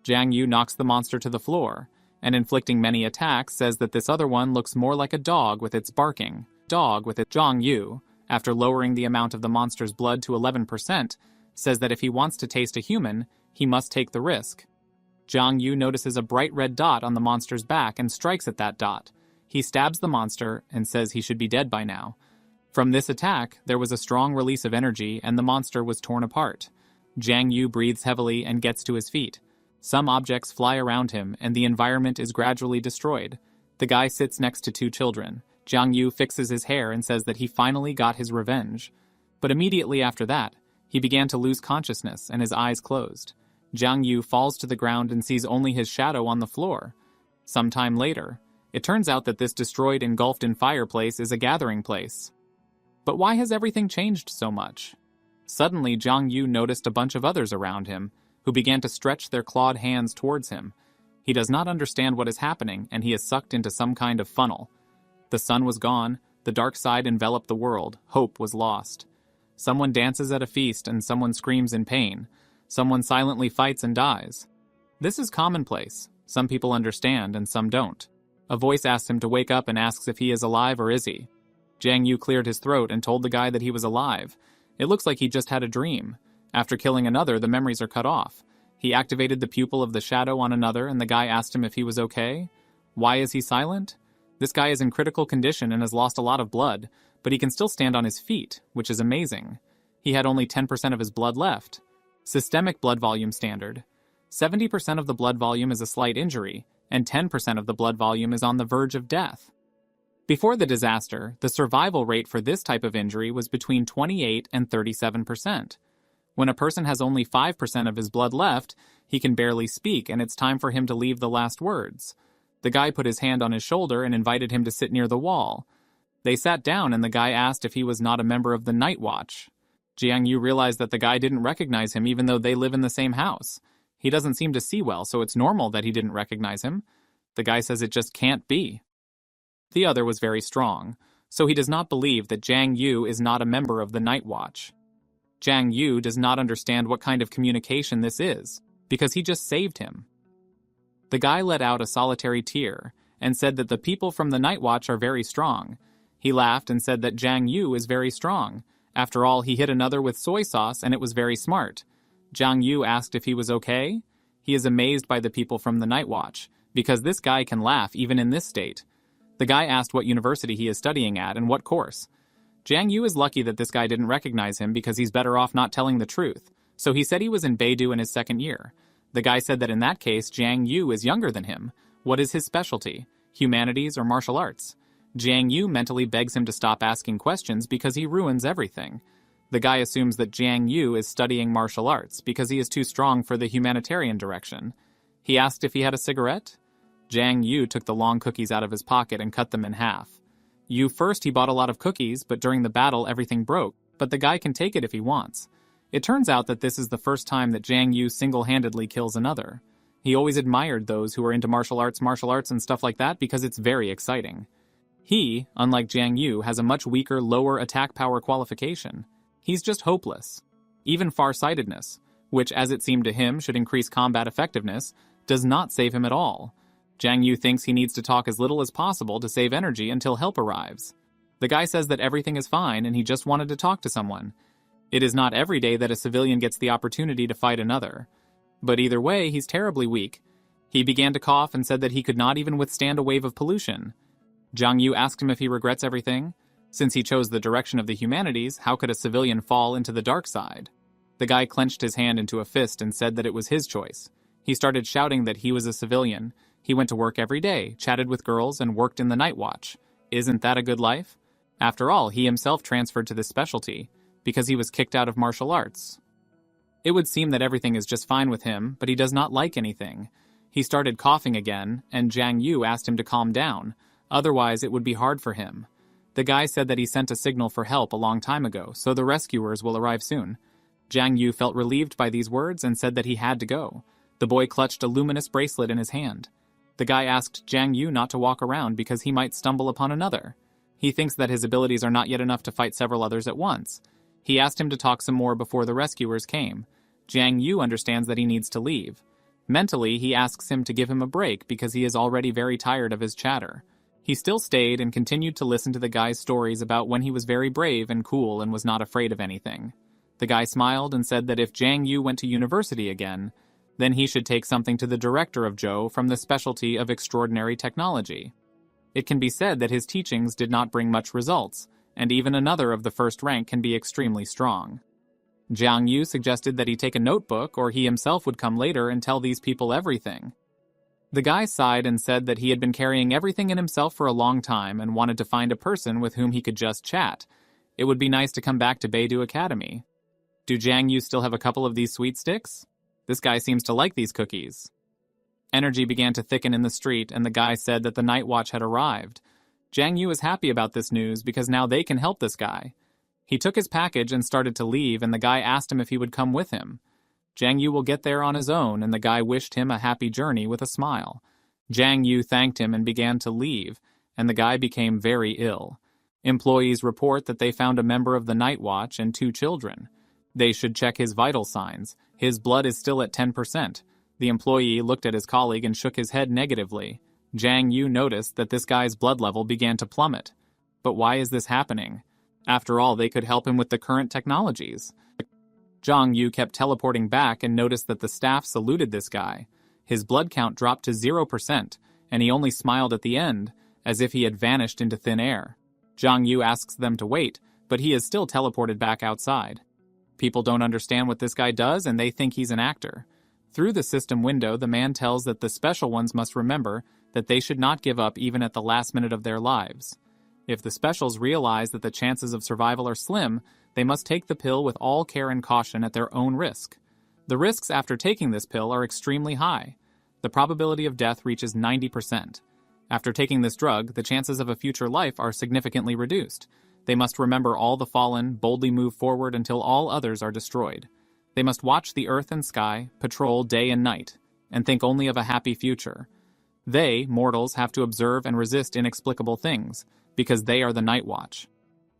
Jiang Yu knocks the monster to the floor, and inflicting many attacks says that this other one looks more like a dog with its barking. Jiang Yu, after lowering the amount of the monster's blood to 11%, says that if he wants to taste a human, he must take the risk. Jiang Yu notices a bright red dot on the monster's back and strikes at that dot. He stabs the monster and says he should be dead by now. From this attack, there was a strong release of energy and the monster was torn apart. Jiang Yu breathes heavily and gets to his feet. Some objects fly around him and the environment is gradually destroyed. The guy sits next to two children. Jiang Yu fixes his hair and says that he finally got his revenge. But immediately after that, he began to lose consciousness and his eyes closed. Jiang Yu falls to the ground and sees only his shadow on the floor. Sometime later, it turns out that this destroyed, engulfed in fireplace is a gathering place. But why has everything changed so much? Suddenly, Jiang Yu noticed a bunch of others around him, who began to stretch their clawed hands towards him. He does not understand what is happening, and he is sucked into some kind of funnel. The sun was gone, the dark side enveloped the world, hope was lost. Someone dances at a feast and someone screams in pain. Someone silently fights and dies. This is commonplace. Some people understand and some don't. A voice asks him to wake up and asks if he is alive or is he. Jiang Yu cleared his throat and told the guy that he was alive. It looks like he just had a dream. After killing another, the memories are cut off. He activated the pupil of the shadow on another and the guy asked him if he was okay. Why is he silent? This guy is in critical condition and has lost a lot of blood, but he can still stand on his feet, which is amazing. He had only 10% of his blood left. Systemic blood volume standard. 70% of the blood volume is a slight injury, and 10% of the blood volume is on the verge of death. Before the disaster, the survival rate for this type of injury was between 28 and 37%. When a person has only 5% of his blood left, he can barely speak and it's time for him to leave the last words. The guy put his hand on his shoulder and invited him to sit near the wall. They sat down and the guy asked if he was not a member of the Night Watch. Jiang Yu realized that the guy didn't recognize him even though they live in the same house. He doesn't seem to see well, so it's normal that he didn't recognize him. The guy says it just can't be. The other was very strong, so he does not believe that Jiang Yu is not a member of the Night Watch. Jiang Yu does not understand what kind of communication this is, because he just saved him. The guy let out a solitary tear and said that the people from the Night Watch are very strong. He laughed and said that Jiang Yu is very strong. After all, he hit another with soy sauce and it was very smart. Jiang Yu asked if he was okay. He is amazed by the people from the Night Watch, because this guy can laugh even in this state. The guy asked what university he is studying at and what course. Jiang Yu is lucky that this guy didn't recognize him because he's better off not telling the truth, so he said he was in Beidou in his second year. The guy said that in that case, Jiang Yu is younger than him. What is his specialty? Humanities or martial arts? Jiang Yu mentally begs him to stop asking questions because he ruins everything. The guy assumes that Jiang Yu is studying martial arts because he is too strong for the humanitarian direction. He asked if he had a cigarette. Jiang Yu took the long cookies out of his pocket and cut them in half. First he bought a lot of cookies, but during the battle everything broke, but the guy can take it if he wants. It turns out that this is the first time that Jiang Yu single-handedly kills another. He always admired those who are into martial arts and stuff like that because it's very exciting. He, unlike Jiang Yu, has a much weaker lower attack power qualification. He's just hopeless. Even farsightedness, which as it seemed to him should increase combat effectiveness, does not save him at all. Jiang Yu thinks he needs to talk as little as possible to save energy until help arrives. The guy says that everything is fine and he just wanted to talk to someone. It is not every day that a civilian gets the opportunity to fight another. But either way, he's terribly weak. He began to cough and said that he could not even withstand a wave of pollution. Jiang Yu asked him if he regrets everything. Since he chose the direction of the humanities, how could a civilian fall into the dark side? The guy clenched his hand into a fist and said that it was his choice. He started shouting that he was a civilian. He went to work every day, chatted with girls, and worked in the night watch. Isn't that a good life? After all, he himself transferred to this specialty, because he was kicked out of martial arts. It would seem that everything is just fine with him, but he does not like anything. He started coughing again, and Jiang Yu asked him to calm down. Otherwise, it would be hard for him. The guy said that he sent a signal for help a long time ago, so the rescuers will arrive soon. Jiang Yu felt relieved by these words and said that he had to go. The boy clutched a luminous bracelet in his hand. The guy asked Jiang Yu not to walk around because he might stumble upon another. He thinks that his abilities are not yet enough to fight several others at once. He asked him to talk some more before the rescuers came. Jiang Yu understands that he needs to leave. Mentally, he asks him to give him a break because he is already very tired of his chatter. He still stayed and continued to listen to the guy's stories about when he was very brave and cool and was not afraid of anything. The guy smiled and said that if Jiang Yu went to university again, then he should take something to the director of Zhou from the specialty of extraordinary technology. It can be said that his teachings did not bring much results, and even another of the first rank can be extremely strong. Jiang Yu suggested that he take a notebook or he himself would come later and tell these people everything. The guy sighed and said that he had been carrying everything in himself for a long time and wanted to find a person with whom he could just chat. It would be nice to come back to Beidou Academy. Do Jiang Yu still have a couple of these sweet sticks? This guy seems to like these cookies. Energy began to thicken in the street, and the guy said that the night watch had arrived. Jiang Yu was happy about this news because now they can help this guy. He took his package and started to leave, and the guy asked him if he would come with him. Jiang Yu will get there on his own, and the guy wished him a happy journey with a smile. Jiang Yu thanked him and began to leave, and the guy became very ill. Employees report that they found a member of the night watch and 2 children. They should check his vital signs. His blood is still at 10%. The employee looked at his colleague and shook his head negatively. Jiang Yu noticed that this guy's blood level began to plummet. But why is this happening? After all, they could help him with the current technologies. Jiang Yu kept teleporting back and noticed that the staff saluted this guy. His blood count dropped to 0%, and he only smiled at the end, as if he had vanished into thin air. Jiang Yu asks them to wait, but he is still teleported back outside. People don't understand what this guy does, and they think he's an actor. Through the system window, the man tells that the special ones must remember that they should not give up even at the last minute of their lives. If the specials realize that the chances of survival are slim, they must take the pill with all care and caution at their own risk. The risks after taking this pill are extremely high. The probability of death reaches 90%. After taking this drug, the chances of a future life are significantly reduced. They must remember all the fallen, boldly move forward until all others are destroyed. They must watch the earth and sky, patrol day and night, and think only of a happy future. They, mortals, have to observe and resist inexplicable things, because they are the night watch.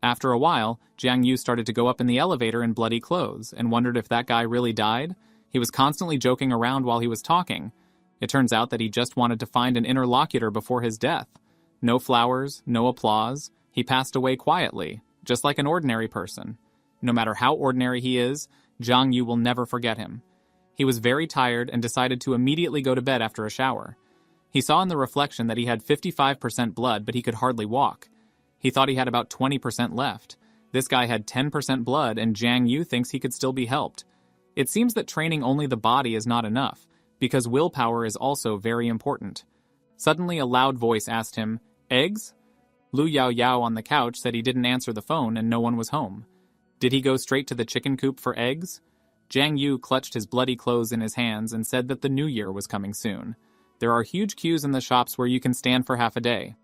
After a while, Jiang Yu started to go up in the elevator in bloody clothes and wondered if that guy really died. He was constantly joking around while he was talking. It turns out that he just wanted to find an interlocutor before his death. No flowers, no applause. He passed away quietly, just like an ordinary person. No matter how ordinary he is, Jiang Yu will never forget him. He was very tired and decided to immediately go to bed after a shower. He saw in the reflection that he had 55% blood, but he could hardly walk. He thought he had about 20% left. This guy had 10% blood, and Jiang Yu thinks he could still be helped. It seems that training only the body is not enough, because willpower is also very important. Suddenly a loud voice asked him, "Eggs?" Lu Yao Yao on the couch said he didn't answer the phone and no one was home. Did he go straight to the chicken coop for eggs? Jiang Yu clutched his bloody clothes in his hands and said that the new year was coming soon. There are huge queues in the shops where you can stand for half a day.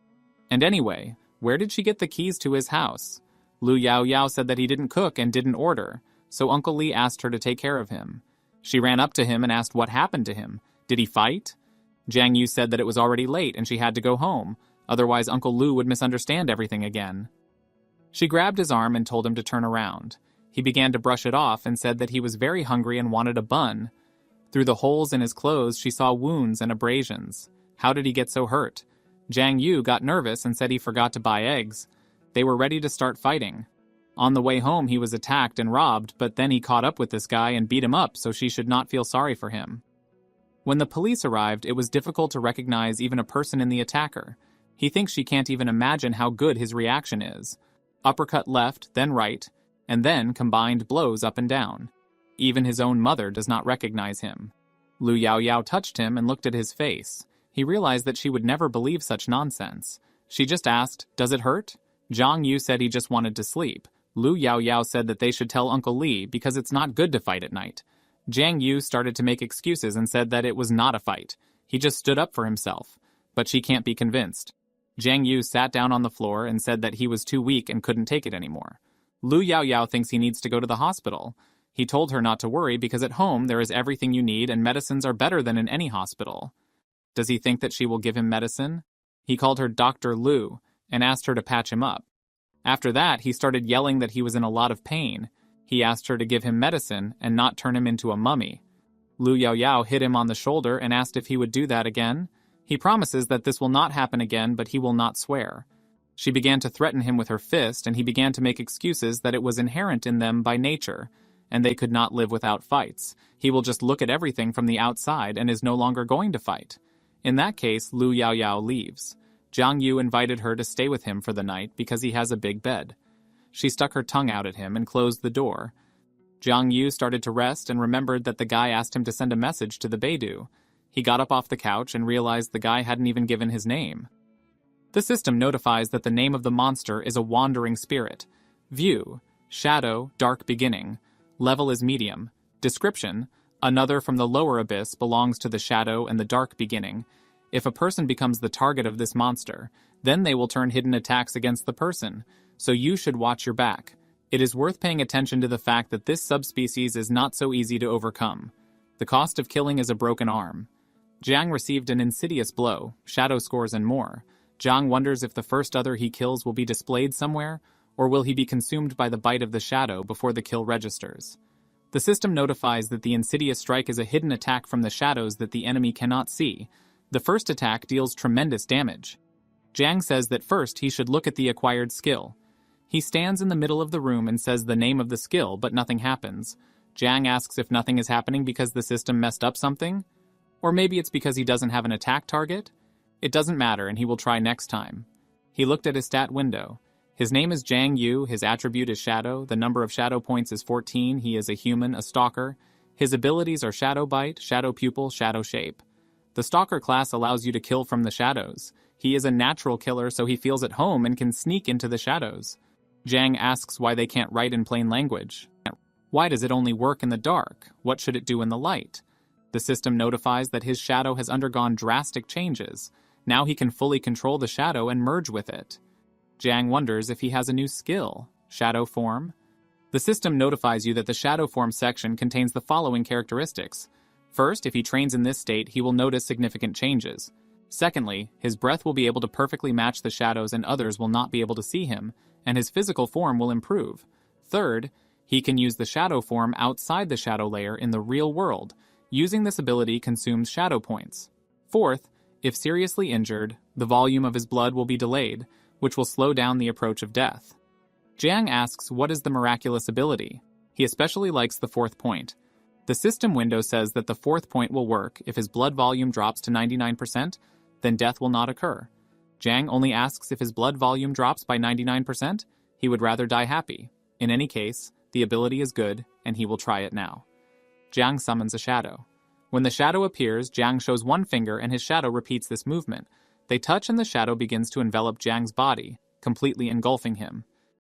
And anyway, where did she get the keys to his house? Lu Yao Yao said that he didn't cook and didn't order, so Uncle Li asked her to take care of him. She ran up to him and asked what happened to him. Did he fight? Jiang Yu said that it was already late and she had to go home, Otherwise, Uncle Lu would misunderstand everything again. She grabbed his arm and told him to turn around. He began to brush it off and said that he was very hungry and wanted a bun. Through the holes in his clothes, she saw wounds and abrasions. How did he get so hurt? Jiang Yu got nervous and said he forgot to buy eggs. They were ready to start fighting. On the way home, he was attacked and robbed, but then he caught up with this guy and beat him up so she should not feel sorry for him. When the police arrived, it was difficult to recognize even a person in the attacker. He thinks she can't even imagine how good his reaction is. Uppercut left, then right, and then combined blows up and down. Even his own mother does not recognize him. Lu Yaoyao touched him and looked at his face. He realized that she would never believe such nonsense. She just asked, "Does it hurt?" Zhang Yu said he just wanted to sleep. Lu Yaoyao said that they should tell Uncle Li because it's not good to fight at night. Jiang Yu started to make excuses and said that it was not a fight. He just stood up for himself. But she can't be convinced. Jiang Yu sat down on the floor and said that he was too weak and couldn't take it anymore. Lu Yaoyao thinks he needs to go to the hospital. He told her not to worry because at home there is everything you need and medicines are better than in any hospital. Does he think that she will give him medicine? He called her Dr. Lu and asked her to patch him up. After that, he started yelling that he was in a lot of pain. He asked her to give him medicine and not turn him into a mummy. Lu Yaoyao hit him on the shoulder and asked if he would do that again. He promises that this will not happen again, but he will not swear. She began to threaten him with her fist, and he began to make excuses that it was inherent in them by nature, and they could not live without fights. He will just look at everything from the outside and is no longer going to fight. In that case, Lu Yaoyao leaves. Zhang Yu invited her to stay with him for the night because he has a big bed. She stuck her tongue out at him and closed the door. Zhang Yu started to rest and remembered that the guy asked him to send a message to the Beidou. He got up off the couch and realized the guy hadn't even given his name. The system notifies that the name of the monster is a wandering spirit. View: shadow, dark beginning. Level is medium. Description: another from the lower abyss belongs to the shadow and the dark beginning. If a person becomes the target of this monster, then they will turn hidden attacks against the person, so you should watch your back. It is worth paying attention to the fact that this subspecies is not so easy to overcome. The cost of killing is a broken arm. Jiang received an insidious blow, shadow scores and more. Jiang wonders if the first other he kills will be displayed somewhere, or will he be consumed by the bite of the shadow before the kill registers. The system notifies that the insidious strike is a hidden attack from the shadows that the enemy cannot see. The first attack deals tremendous damage. Jiang says that first he should look at the acquired skill. He stands in the middle of the room and says the name of the skill, but nothing happens. Jiang asks if nothing is happening because the system messed up something? Or maybe it's because he doesn't have an attack target? It doesn't matter, and he will try next time. He looked at his stat window. His name is Jiang Yu, his attribute is Shadow, the number of shadow points is 14, he is a human, a stalker. His abilities are Shadow Bite, Shadow Pupil, Shadow Shape. The Stalker class allows you to kill from the shadows. He is a natural killer, so he feels at home and can sneak into the shadows. Jiang asks why they can't write in plain language. Why does it only work in the dark? What should it do in the light? The system notifies that his shadow has undergone drastic changes. Now he can fully control the shadow and merge with it. Jiang wonders if he has a new skill, Shadow Form. The system notifies you that the Shadow Form section contains the following characteristics. First, if he trains in this state, he will notice significant changes. Secondly, his breath will be able to perfectly match the shadows and others will not be able to see him, and his physical form will improve. Third, he can use the shadow form outside the shadow layer in the real world. Using this ability consumes shadow points. Fourth, if seriously injured, the volume of his blood will be delayed, which will slow down the approach of death. Jiang asks what is the miraculous ability. He especially likes the fourth point. The system window says that the fourth point will work if his blood volume drops to 99%, then death will not occur. Jiang only asks if his blood volume drops by 99%, he would rather die happy. In any case, the ability is good, and he will try it now. Jiang summons a shadow. When the shadow appears, Jiang shows one finger and his shadow repeats this movement. They touch and the shadow begins to envelop Jiang's body, completely engulfing him.